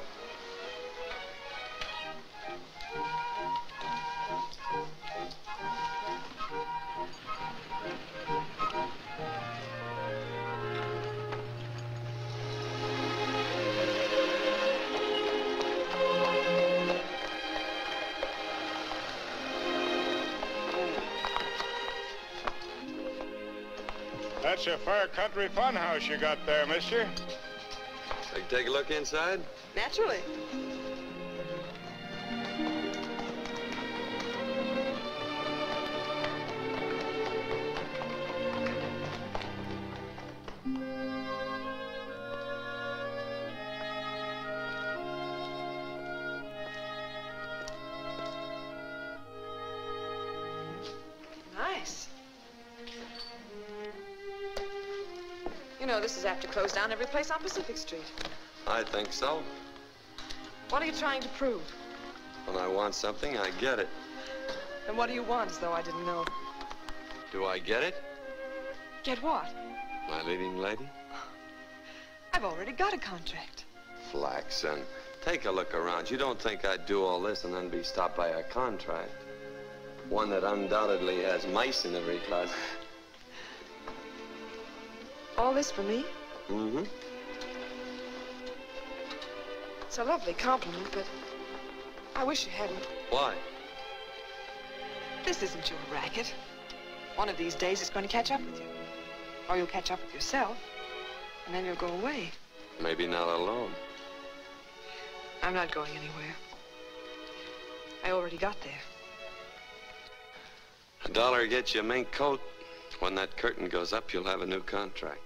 That's a fair country funhouse you got there, mister. I can take a look inside? Naturally. Nice. You know, this is apt to close down every place on Pacific Street. I think so. What are you trying to prove? When I want something, I get it. And what do you want, as though I didn't know? Do I get it? Get what? My leading lady? I've already got a contract. Flaxen, take a look around. You don't think I'd do all this and then be stopped by a contract? One that undoubtedly has mice in every closet. All this for me? Mm-hmm. It's a lovely compliment, but I wish you hadn't. Why? This isn't your racket. One of these days it's going to catch up with you. Or you'll catch up with yourself, and then you'll go away. Maybe not alone. I'm not going anywhere. I already got there. $1 gets you a mink coat. When that curtain goes up, you'll have a new contract.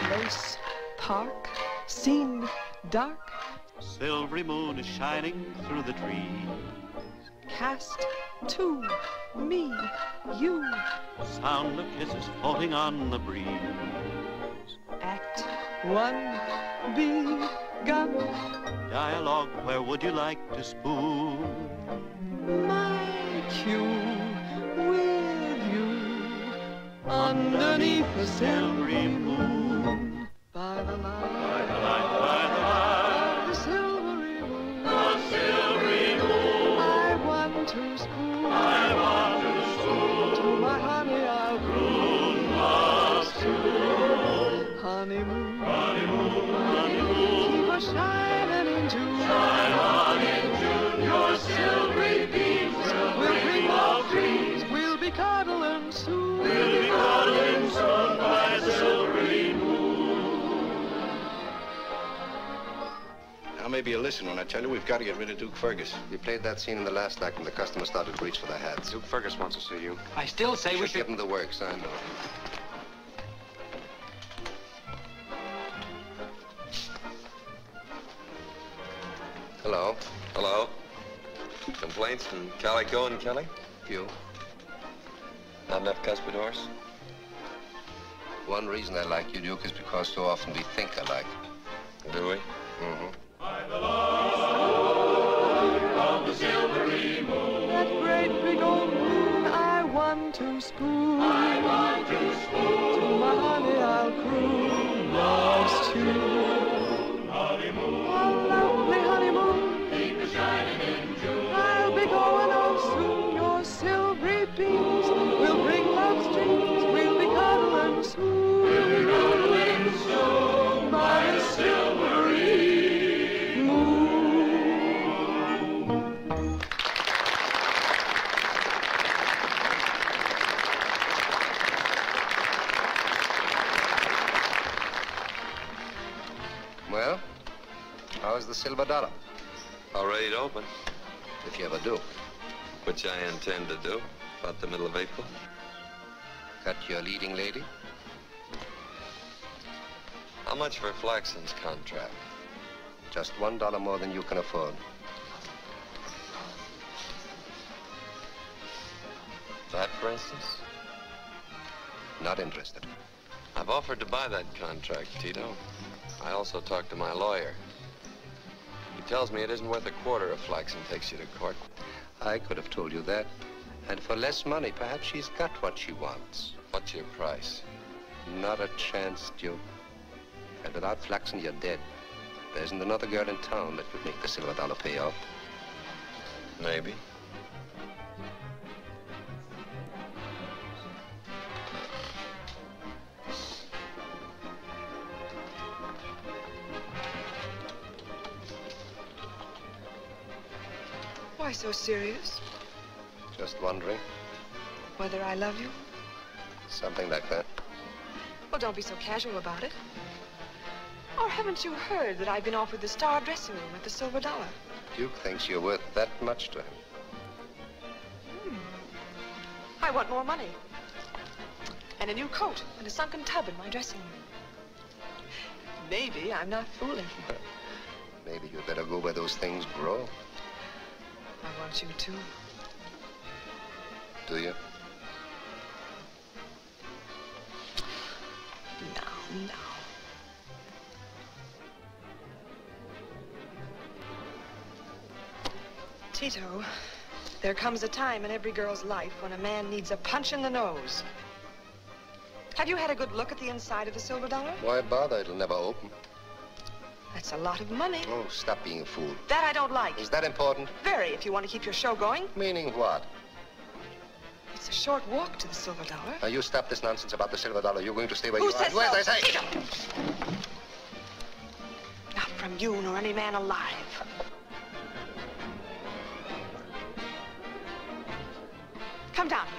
Place, park, scene, dark. Silvery moon is shining through the trees. Cast to me, you. Sound of kisses floating on the breeze. Act one begun. Dialogue, where would you like to spoon? My cue with you underneath the silvery moon. By the light, by the light, by the light. The silvery moon. The silvery moon. I want to spoon. I want to spoon. To my honey I'll croon love's tune. Honeymoon. Honeymoon, honeymoon. Keep a shining in June. Shine on in June. Your silvery beams will bring love dreams. We'll be cuddling soon. We'll be cuddling soon by the silvery moon. Now maybe you'll listen when I tell you we've got to get rid of Duke Fergus. You played that scene in the last act and the customer started to reach for their hats. Duke Fergus wants to see you. I still say we should give him the works, I know. Hello. Hello? Complaints from Calico and Kelly? You. Not enough cuspidors? One reason I like you, Duke, is because so often we think alike. Do we? Mm-hmm. By the light of the silvery moon. That great big old moon, I want to spoon. I want to spoon. To my honey I'll croon love's tune. Honeymoon. A lovely honeymoon. Keep it shining in June. I'll be going on soon. Your silvery beams will bring love's dreams. We'll be cuddling soon. We'll be cuddling soon by the silvery moon. Well, how's the silver dollar? All ready to open. If you ever do. Which I intend to do. About the middle of April. Got your leading lady? How much for Flaxen's contract? Just $1 more than you can afford. That, for instance? Not interested. I've offered to buy that contract, Tito. I also talked to my lawyer. He tells me it isn't worth a quarter if Flaxen takes you to court. I could have told you that. And for less money, perhaps she's got what she wants. What's your price? Not a chance, Duke. And without Flaxen, you're dead. There isn't another girl in town that could make the silver dollar pay off. Maybe. Why so serious? Just wondering. Whether I love you? Something like that. Well, don't be so casual about it. Or haven't you heard that I've been offered the star dressing room at the Silver Dollar? Duke thinks you're worth that much to him. I want more money. And a new coat and a sunken tub in my dressing room. Maybe I'm not fooling. Maybe you'd better go where those things grow. I want you to. Do you? No. Tito, there comes a time in every girl's life when a man needs a punch in the nose. Have you had a good look at the inside of the Silver Dollar? Why bother? It'll never open. That's a lot of money. Oh, stop being a fool. That I don't like. Is that important? Very, if you want to keep your show going. Meaning what? It's a short walk to the Silver Dollar. Now, you stop this nonsense about the Silver Dollar. You're going to stay where Who you are. says Where, so? as I say. Tito! Not from you nor any man alive. Come down here.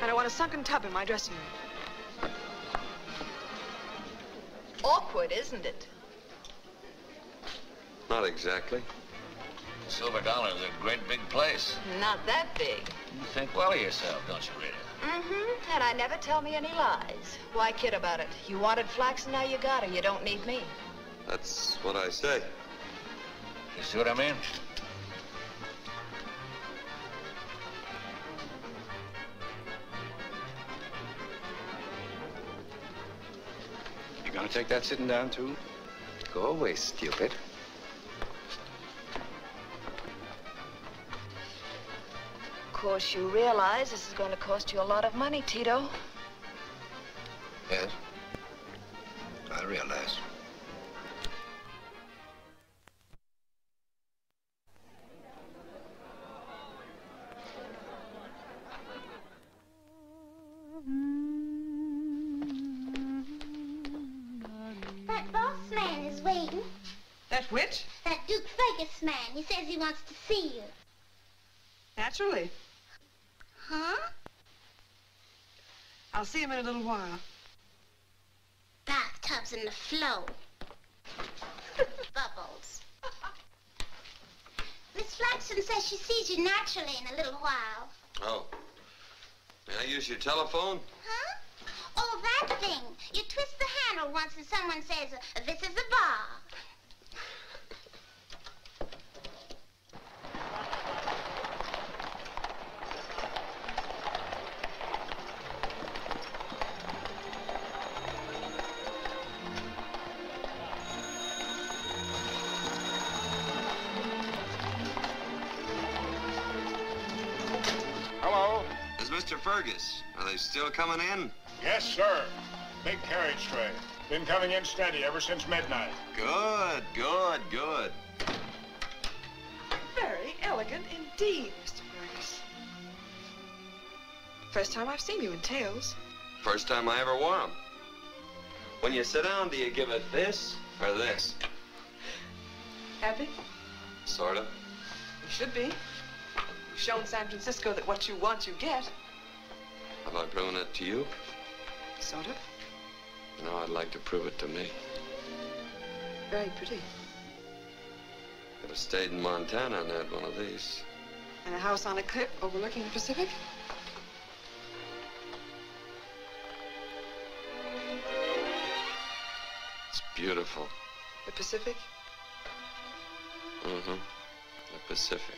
And I want a sunken tub in my dressing room. Awkward, isn't it? Not exactly. Silver Dollar's a great big place. Not that big. You think well of yourself, don't you, Rita? Mm-hmm. And I never tell me any lies. Why kid about it? You wanted flax and now you got her. You don't need me. That's what I say. You see what I mean? You gonna take that sitting down, too? Go away, stupid. Of course, you realize this is going to cost you a lot of money, Tito. Yes. I realize. That boss man is waiting. That which? That Duke Fergus man. He says he wants to see you. Naturally. Huh? I'll see him in a little while. Bathtubs in the flow. Bubbles. Miss Flaxen says she sees you naturally in a little while. Oh. May I use your telephone? Huh? Oh, that thing. You twist the handle once and someone says, this is a bar. Hello? Is Mr. Fergus? Are they still coming in? Yes, sir. Big carriage tray. Been coming in steady ever since midnight. Good, good, good. Very elegant indeed, Mr. Fergus. First time I've seen you in tails. First time I ever wore 'em. When you sit down, do you give it this or this? Happy? Sort of. You should be. You've shown San Francisco that what you want, you get. Have I proven it to you? Sort of. No, I'd like to prove it to me. Very pretty. Could have stayed in Montana and had one of these. And a house on a cliff overlooking the Pacific? It's beautiful. The Pacific? Mm-hmm. The Pacific.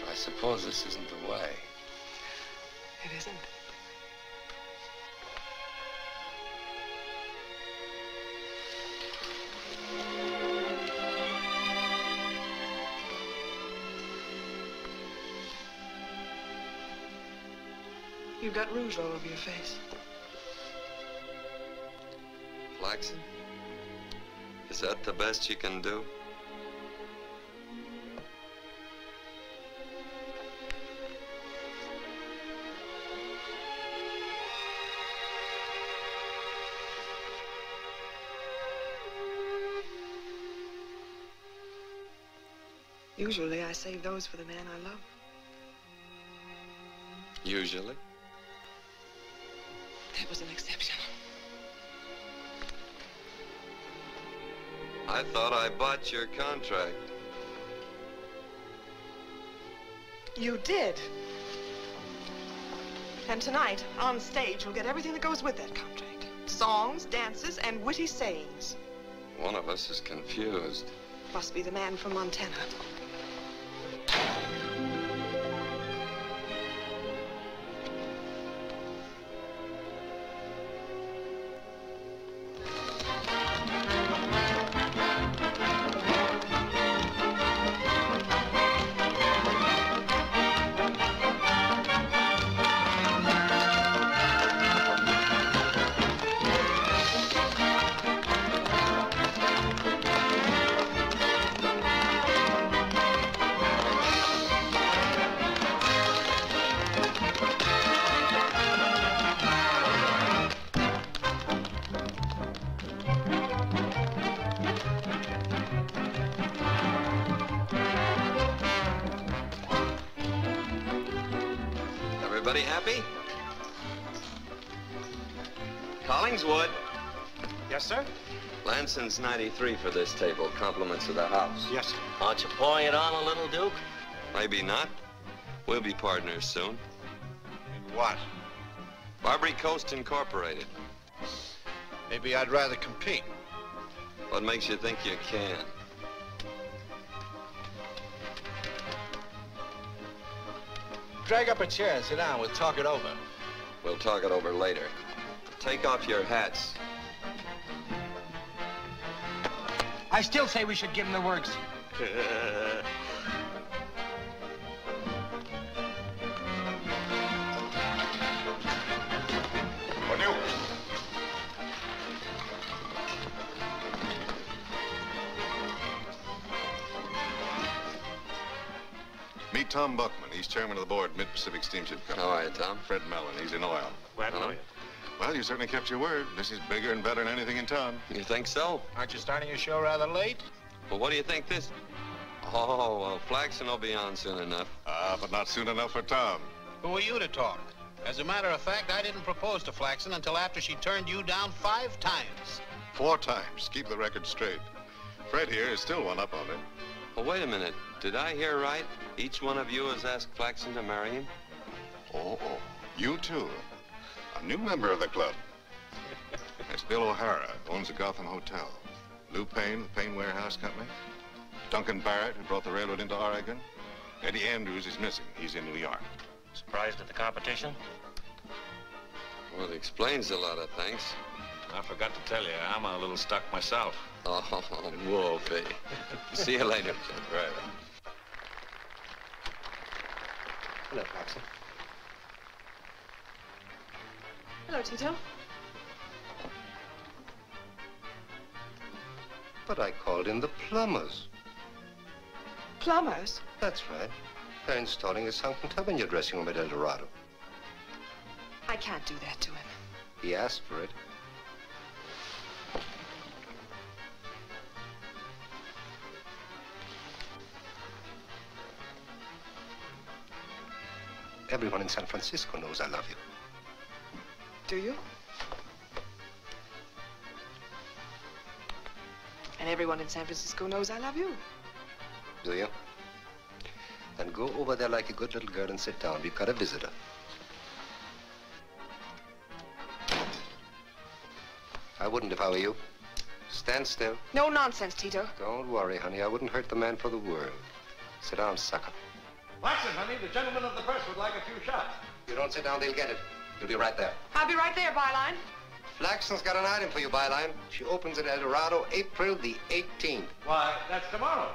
I suppose this isn't the way. It isn't. You've got rouge all over your face. Flaxen? Is that the best you can do? Usually, I save those for the man I love. Usually? That was an exception. I thought I bought your contract. You did. And tonight, on stage, you'll get everything that goes with that contract. Songs, dances, and witty sayings. One of us is confused. Must be the man from Montana. Everybody happy? Collingswood. Yes, sir? Lanson's 93 for this table. Compliments of the house. Yes, sir. Aren't you pouring it on a little, Duke? Maybe not. We'll be partners soon. In what? Barbary Coast Incorporated. Maybe I'd rather compete. What makes you think you can? Drag up a chair and sit down. We'll talk it over. We'll talk it over later. Take off your hats. I still say we should give him the works. On you. Meet Tom Buckman. He's chairman of the board, Mid-Pacific Steamship Company. How are you, Tom? Fred Mellon. He's in oil. Glad to know you. Well, you certainly kept your word. This is bigger and better than anything in town. You think so? Aren't you starting your show rather late? Well, what do you think this... Oh, well, Flaxen will be on soon enough. But not soon enough for Tom. Who are you to talk? As a matter of fact, I didn't propose to Flaxen until after she turned you down 5 times. 4 times. Keep the record straight. Fred here is still one up on him. Well, wait a minute. Did I hear right? Each one of you has asked Flaxen to marry him? Oh, you too. A new member of the club. That's Bill O'Hara, owns the Gotham Hotel. Lou Payne, the Payne Warehouse Company. Duncan Barrett, who brought the railroad into Oregon. Eddie Andrews is missing. He's in New York. Surprised at the competition? Well, it explains a lot of things. I forgot to tell you, I'm a little stuck myself. Oh, Wolfie. See you later. Right. Hello, Flaxen. Hello, Tito. But I called in the plumbers. Plumbers? That's right. They're installing a sunken tub in your dressing room at El Dorado. I can't do that to him. He asked for it. Everyone in San Francisco knows I love you. Do you? And everyone in San Francisco knows I love you. Do you? Then go over there like a good little girl and sit down. We've got a visitor. I wouldn't if I were you. Stand still. No nonsense, Tito. Don't worry, honey. I wouldn't hurt the man for the world. Sit down, sucker. Watson, honey, the gentleman of the press would like a few shots. You don't sit down, they'll get it. You'll be right there. I'll be right there, Byline. Flaxen's got an item for you, Byline. She opens in El Dorado, April the 18th. Why, that's tomorrow.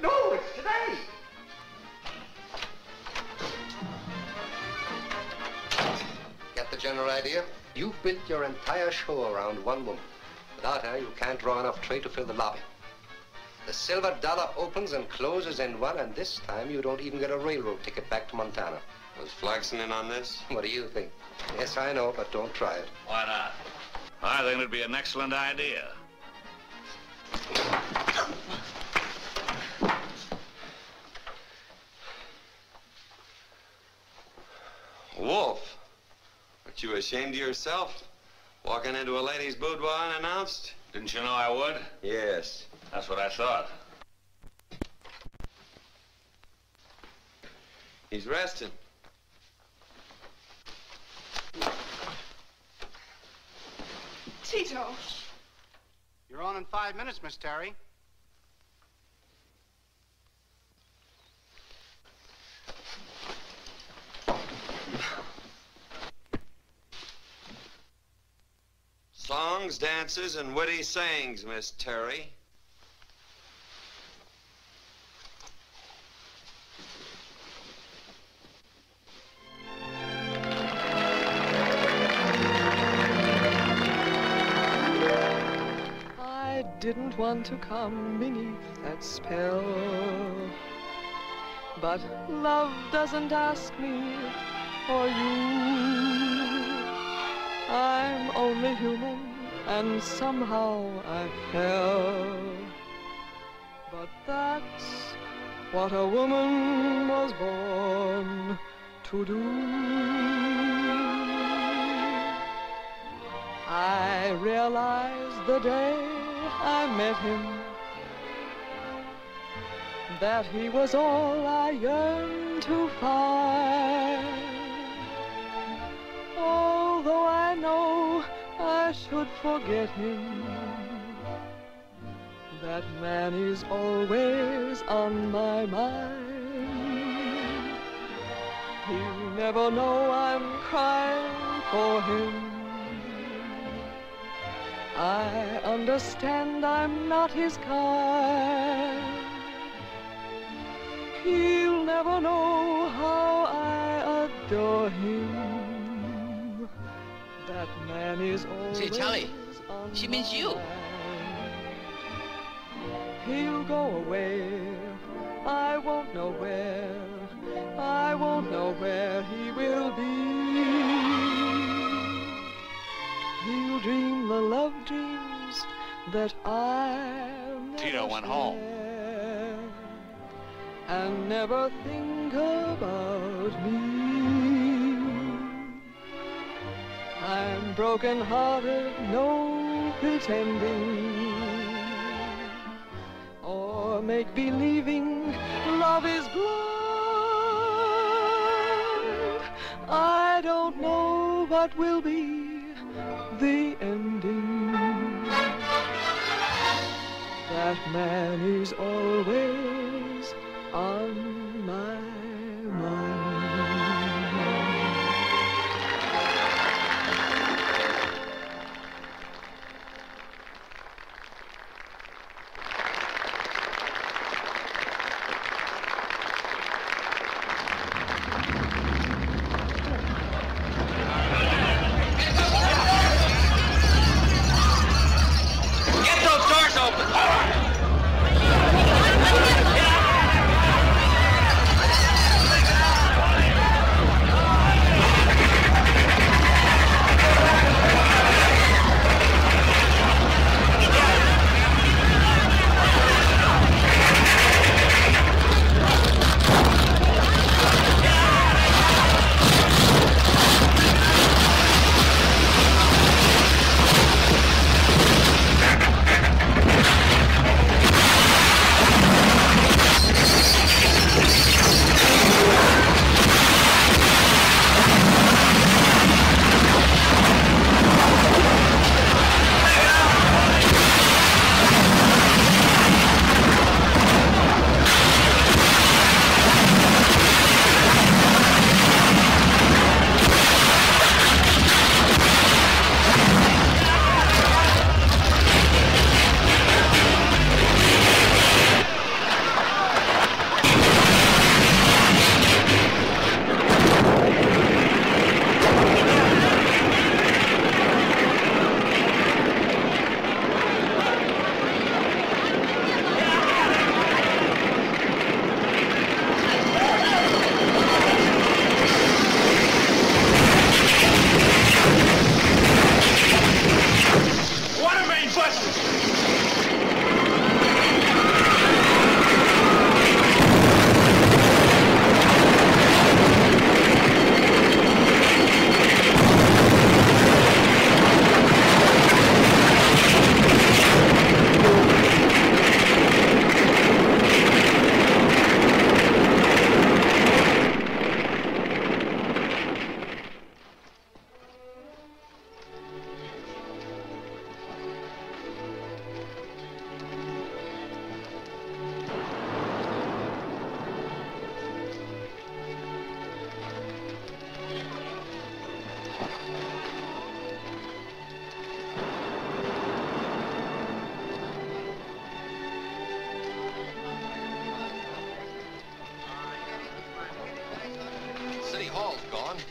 No, it's today. Get the general idea? You've built your entire show around one woman. Without her, you can't draw enough trade to fill the lobby. The Silver Dollar opens and closes in one, and this time you don't even get a railroad ticket back to Montana. Was Flaxen in on this? What do you think? Yes, I know, but don't try it. Why not? I think it'd be an excellent idea. Wolf. Aren't you ashamed of yourself? Walking into a lady's boudoir unannounced? Didn't you know I would? Yes. That's what I thought. He's resting. Tito. You're on in 5 minutes, Miss Terry. Songs, dances, and witty sayings, Miss Terry. I didn't want to come beneath that spell, but love doesn't ask me or you. I'm only human, and somehow I fell. But that's what a woman was born to do. I realized the day I met him that he was all I yearned to find. Although I know I should forget him, that man is always on my mind. He'll never know I'm crying for him. I understand I'm not his kind. He'll never know how I adore him. That man is always. Say, Charlie, she means you. He'll go away. I won't know where. I won't know where he will be. He'll dream the love dreams that I'll never Tito went home. And never think about me. I'm broken-hearted, no pretending, or make-believing love is blind. I don't know what will be the ending. That man is always on my mind. Get those doors open!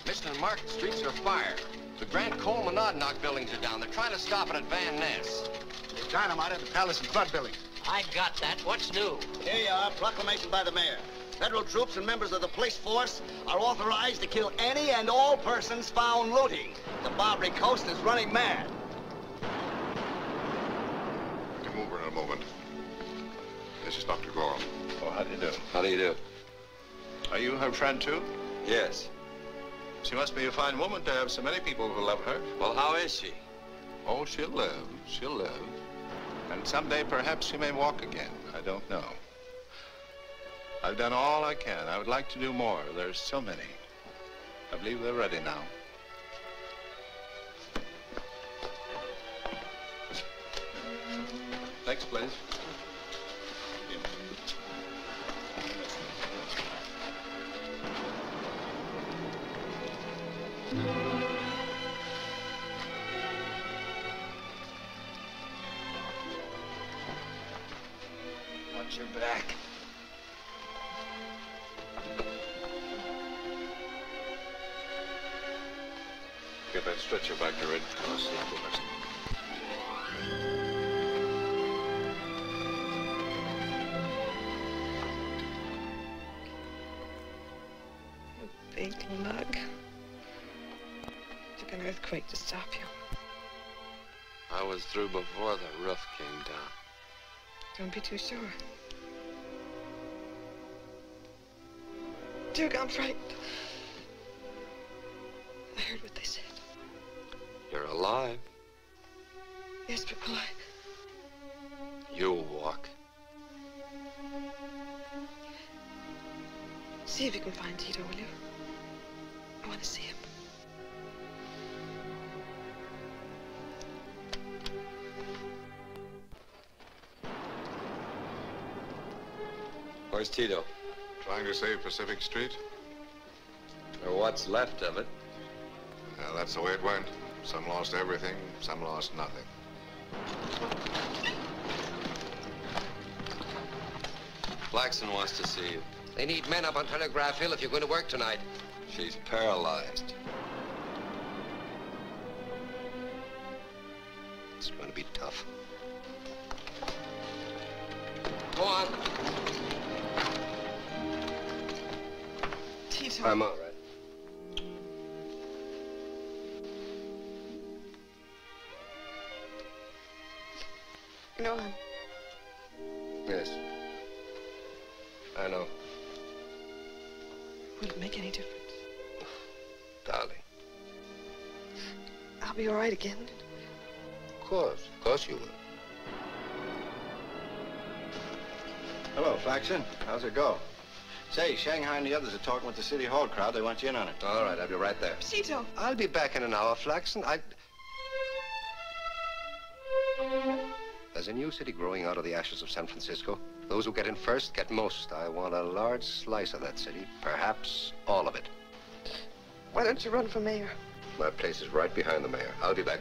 Mr. and Market Streets are afire. The Grand Cole Monadnock buildings are down. They're trying to stop it at Van Ness. There's dynamite at the Palace and Flood building. I got that. What's new? Here you are, proclamation by the mayor. Federal troops and members of the police force are authorized to kill any and all persons found looting. The Barbary Coast is running mad. Come over in a moment. This is Dr. Gorham. Oh, how do you do? How do you do? Are you her friend, too? Yes. She must be a fine woman to have so many people who love her. Well, how is she? Oh, she'll live. She'll live. And someday, perhaps, she may walk again. I don't know. I've done all I can. I would like to do more. There's so many. I believe they're ready now. Next, please. Watch your back. Get that stretcher back to Red Cross. Big lug. Took an earthquake to stop you. I was through before the roof came down. Don't be too sure. Duke, I'm frightened. I heard what they said. You're alive. Yes, but will I? You'll walk. See if you can find Tito, will you? I want to see him. Where's Tito? Trying to save Pacific Street? Or what's left of it. Well, that's the way it went. Some lost everything, some lost nothing. Flaxen wants to see you. They need men up on Telegraph Hill if you're going to work tonight. She's paralyzed. It's going to be tough. Go on. Tito. I'm all right. You know him. Yes. I know. Will it make any difference? Darling. I'll be all right again. Of course you will. Hello, Flaxen. How's it go? Say, Shanghai and the others are talking with the City Hall crowd. They want you in on it. All right, I'll be right there. Tito. I'll be back in an hour, Flaxen. There's a new city growing out of the ashes of San Francisco. Those who get in first get most. I want a large slice of that city, perhaps all of it. Why don't you run for mayor? My place is right behind the mayor. I'll be back.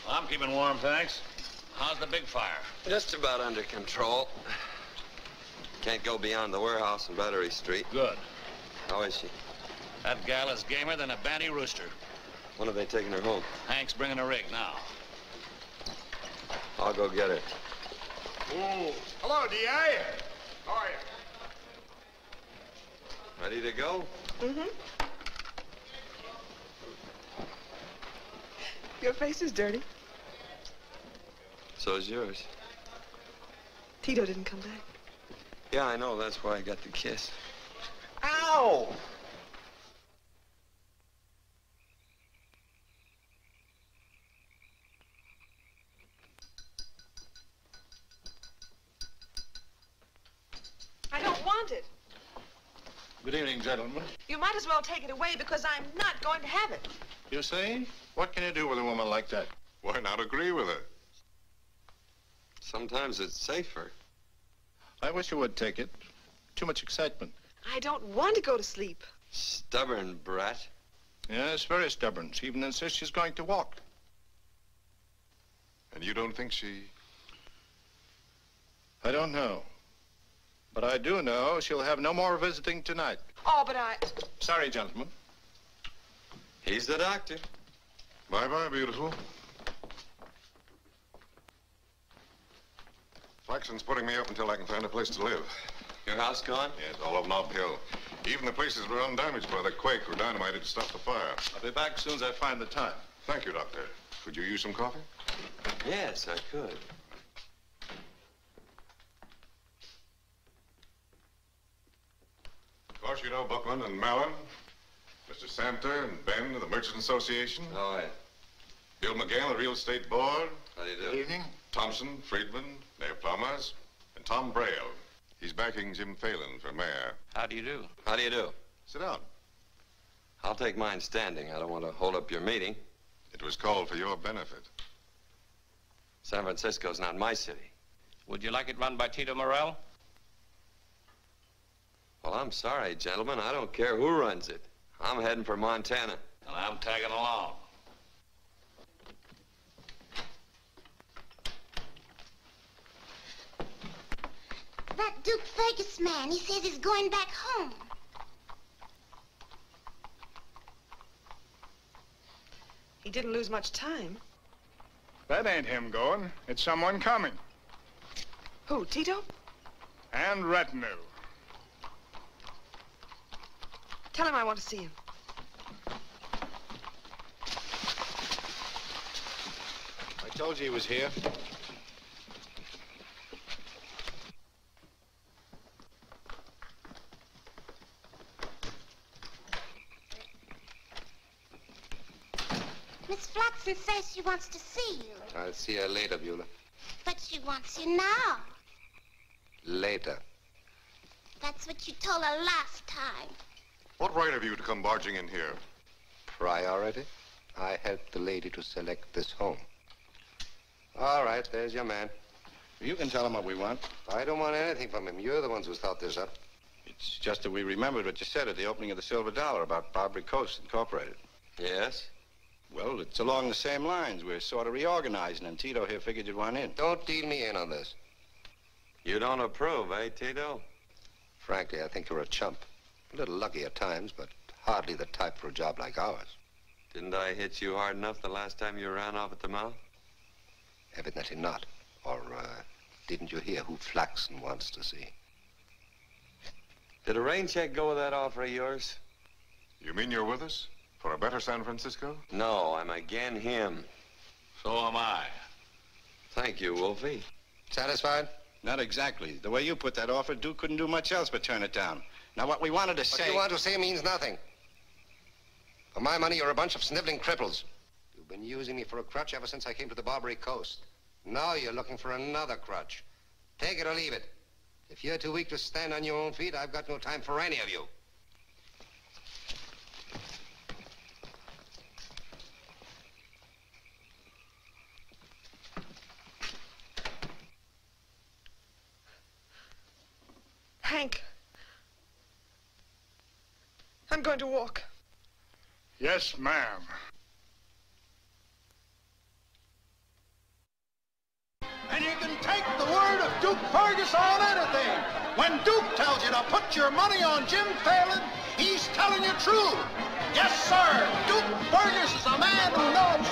I'm keeping warm, thanks. How's the big fire? Just about under control. Can't go beyond the warehouse on Barbary Street. Good. How is she? That gal is gamer than a banty rooster. When are they taking her home? Hank's bringing a rig now. I'll go get her. Oh, hello, D.I. How are you? Ready to go? Mm-hmm. Your face is dirty. So's yours. Tito didn't come back. Yeah, I know. That's why I got the kiss. Ow! I don't want it. Good evening, gentlemen. You might as well take it away because I'm not going to have it. You see? What can you do with a woman like that? Why not agree with her? Sometimes it's safer. I wish you would take it. Too much excitement. I don't want to go to sleep. Stubborn brat. Yes, very stubborn. She even insists she's going to walk. And you don't think she... I don't know. But I do know she'll have no more visiting tonight. Oh, but I... Sorry, gentlemen. He's the doctor. Bye-bye, beautiful. Flaxen's putting me up until I can find a place to live. Your house gone? Yes, all of them uphill. Even the places were undamaged by the quake or dynamited to stop the fire. I'll be back as soon as I find the time. Thank you, Doctor. Could you use some coffee? Yes, I could. Of course, you know Buckland and Mallon, Mr. Samter and Ben of the Merchant Association. Oh, yeah. Bill McGann, the Real Estate Board. How do you do? Good evening. Thompson, Friedman, Mayor Plumas, and Tom Braille. He's backing Jim Phelan for mayor. How do you do? How do you do? Sit down. I'll take mine standing. I don't want to hold up your meeting. It was called for your benefit. San Francisco's not my city. Would you like it run by Tito Morel? Well, I'm sorry, gentlemen. I don't care who runs it. I'm heading for Montana. And I'm tagging along. That Duke Fergus man, he says he's going back home. He didn't lose much time. That ain't him going. It's someone coming. Who, Tito? And retinue. Tell him I want to see him. I told you he was here. Miss Flaxen says she wants to see you. I'll see her later, Beulah. But she wants you now. Later. That's what you told her last time. What right have you to come barging in here? Priority? I helped the lady to select this home. All right, there's your man. You can tell him what we want. I don't want anything from him. You're the ones who thought this up. It's just that we remembered what you said at the opening of the Silver Dollar about Barbary Coast Incorporated. Yes? Well, it's along the same lines. We're sort of reorganizing, and Tito here figured you'd want in. Don't deal me in on this. You don't approve, eh, Tito? Frankly, I think you're a chump. A little lucky at times, but hardly the type for a job like ours. Didn't I hit you hard enough the last time you ran off at the mouth? Evidently not. Or, didn't you hear who Flaxen wants to see? Did a rain check go with that offer of yours? You mean you're with us? For a better San Francisco? No, I'm again him. So am I. Thank you, Wolfie. Satisfied? Not exactly. The way you put that offer, Duke couldn't do much else but turn it down. Now, what we wanted to say... What you want to say means nothing. For my money, you're a bunch of sniveling cripples. You've been using me for a crutch ever since I came to the Barbary Coast. Now you're looking for another crutch. Take it or leave it. If you're too weak to stand on your own feet, I've got no time for any of you. Hank. I'm going to walk. Yes, ma'am. And you can take the word of Duke Fergus on anything. When Duke tells you to put your money on Jim Phelan, he's telling you true. Yes, sir. Duke Fergus is a man who knows.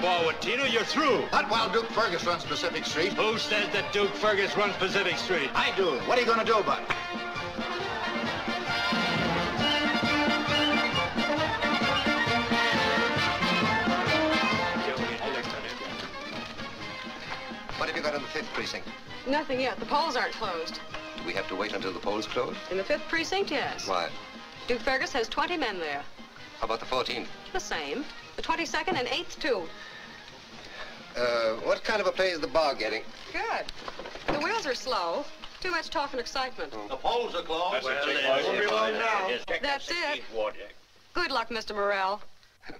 Ball with Tino, you're through. Not while Duke Fergus runs Pacific Street. Who says that Duke Fergus runs Pacific Street? I do. What are you going to do about it? What have you got in the 5th precinct? Nothing yet. The polls aren't closed. Do we have to wait until the polls close? In the 5th precinct, yes. Why? Duke Fergus has 20 men there. How about the 14th? The same. The 22nd and 8th, too. What kind of a play is the bar getting? Good. The wheels are slow. Too much talk and excitement. The polls are closed. That's it. Good luck, Mr. Morrell.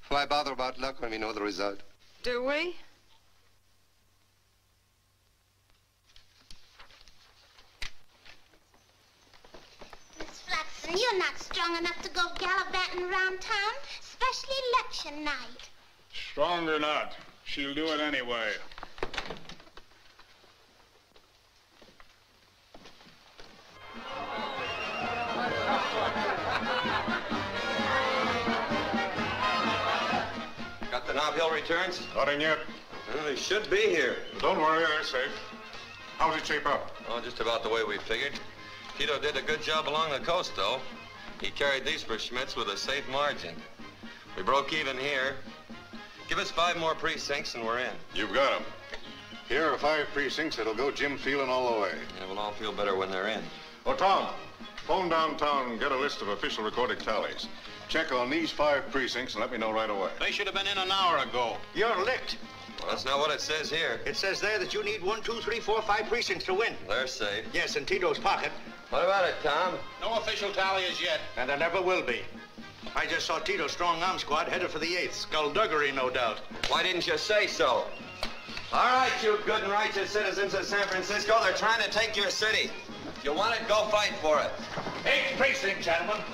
Why bother about luck when we know the result? Do we? Miss Flaxen, you're not strong enough to go gallivanting around town, especially election night. Strong or not, she'll do it anyway. Got the Nob Hill returns? Not in yet. Well, they should be here. Don't worry, they're safe. How's it shape up? Oh, just about the way we figured. Tito did a good job along the coast, though. He carried these for Schmitz with a safe margin. We broke even here. Give us 5 more precincts and we're in. You've got 'em. Here are 5 precincts that'll go Jim feeling all the way. Yeah, we'll all feel better when they're in. Oh, Tom, phone downtown and get a list of official recorded tallies. Check on these 5 precincts and let me know right away. They should have been in an hour ago. You're licked. Well, that's not what it says here. It says there that you need 1, 2, 3, 4, 5 precincts to win. They're safe. Yes, in Tito's pocket. What about it, Tom? No official tally as yet. And there never will be. I just saw Tito's strong arm squad headed for the 8th. Skullduggery, no doubt. Why didn't you say so? All right, you good and righteous citizens of San Francisco, they're trying to take your city. If you want it, go fight for it. 8th precinct, gentlemen.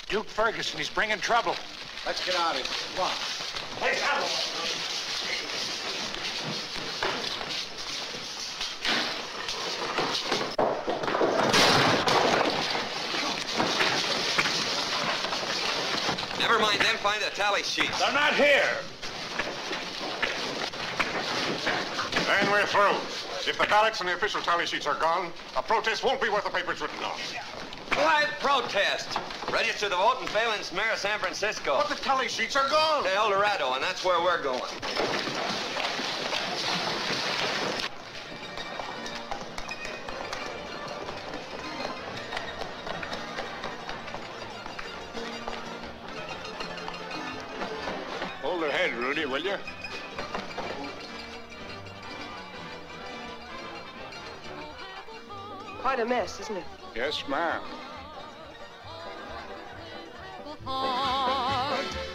Duke Ferguson, he's bringing trouble. Let's get out of here. Come on. Hey, trouble. Never mind them, find the tally sheets. They're not here. And we're through. If the ballots and the official tally sheets are gone, a protest won't be worth the paper it's written on. Why protest? Register the vote and Phelan's mayor of San Francisco. But the tally sheets are gone. To El Dorado, and that's where we're going. Hold her head, Rudy, will you? Quite a mess, isn't it? Yes, ma'am.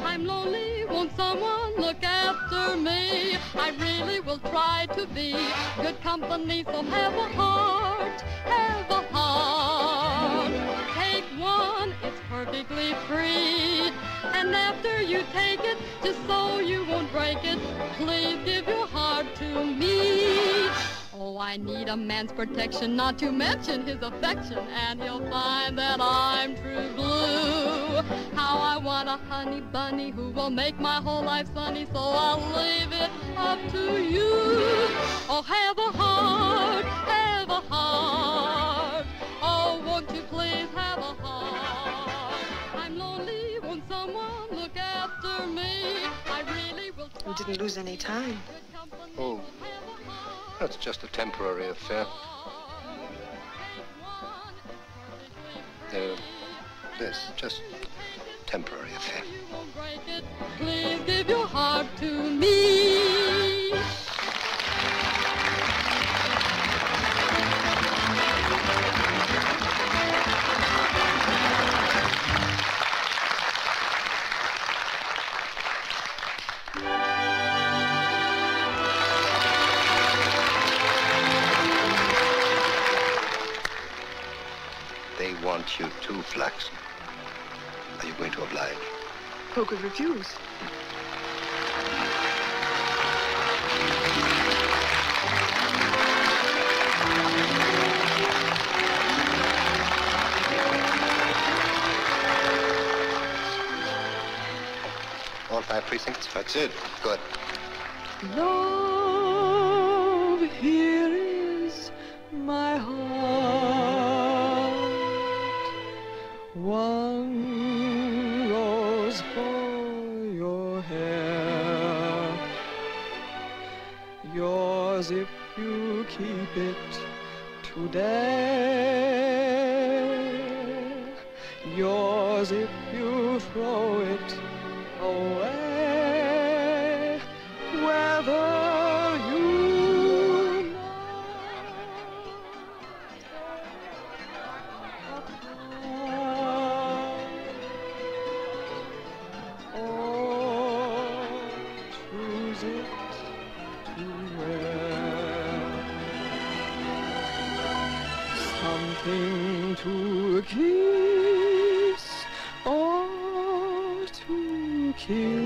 I'm lonely, won't someone look after me? I really will try to be good company, so have a heart, have a heart. Take one, it's perfectly free. And after you take it, just so you won't break it, please give your heart to me. Oh, I need a man's protection, not to mention his affection, and he'll find that I'm true blue. How I want a honey bunny who will make my whole life sunny, so I'll leave it up to you. Oh, have a heart, have a heart. Oh, won't you please have a heart? I'm lonely, won't someone look after me? I really will try. You didn't lose any time. Oh, that's just a temporary affair. Yes, just temporary affair. Please give your heart to me. They want you too, Flaxen. Are you going to oblige? Who could refuse? All 5 precincts? That's it. Good. Love, here is my heart. One rose for your hair. Yours if you keep it today. Yours 'cause if you throw it away, whether you or choose it to wear, something to kiss or to kill.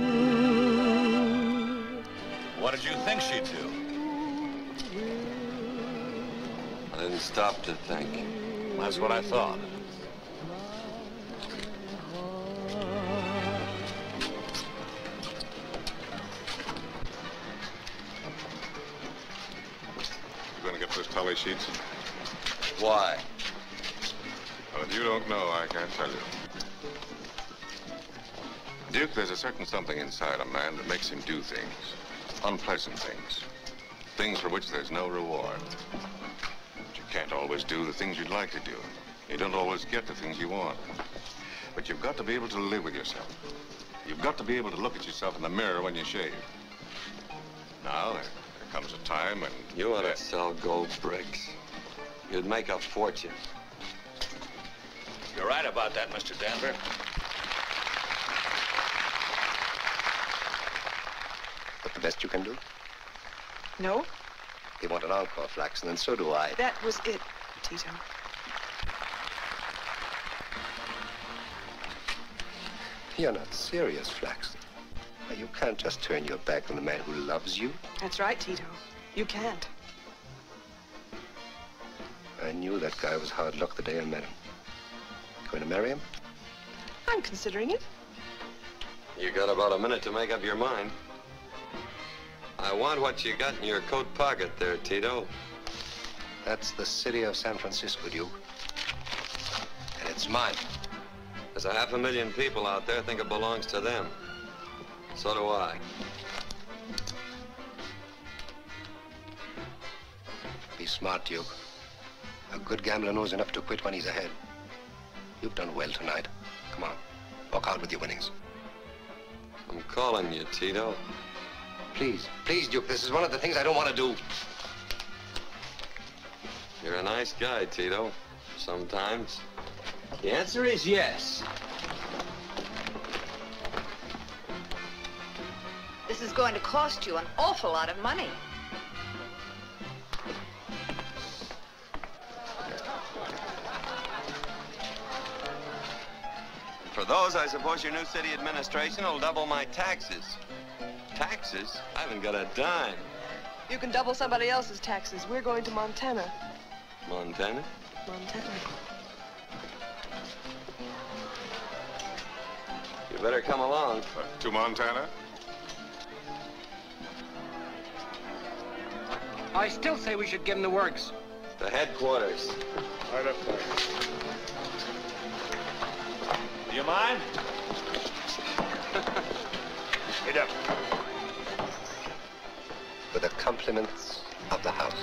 What did you think she'd do? I didn't stop to think. That's what I thought. You going to get those tally sheets? Why? Well, if you don't know, I can't tell you. Duke, there's a certain something inside a man that makes him do things. Unpleasant things. Things for which there's no reward. But you can't always do the things you'd like to do. You don't always get the things you want. But you've got to be able to live with yourself. You've got to be able to look at yourself in the mirror when you shave. Now, there comes a time when... You ought to sell gold bricks. You'd make a fortune. You're right about that, Mr. Denver. But the best you can do? No? You want an encore, Flaxen, and so do I. That was it, Tito. You're not serious, Flaxen. Why, you can't just turn your back on the man who loves you. That's right, Tito. You can't. I knew that guy was hard luck the day I met him. Going to marry him? I'm considering it. You got about a minute to make up your mind. I want what you got in your coat pocket there, Tito. That's the city of San Francisco, Duke. And it's mine. There's 500,000 people out there think it belongs to them. So do I. Be smart, Duke. A good gambler knows enough to quit when he's ahead. You've done well tonight. Come on, walk out with your winnings. I'm calling you, Tito. Please, please, Duke, this is one of the things I don't want to do. You're a nice guy, Tito. Sometimes. The answer is yes. This is going to cost you an awful lot of money. For those, I suppose your new city administration will double my taxes. Taxes? I haven't got a dime. You can double somebody else's taxes. We're going to Montana. Montana? Montana. You better come along. To Montana? I still say we should give him the works. The headquarters. Right up there. Do you mind? Get up. With the compliments of the house.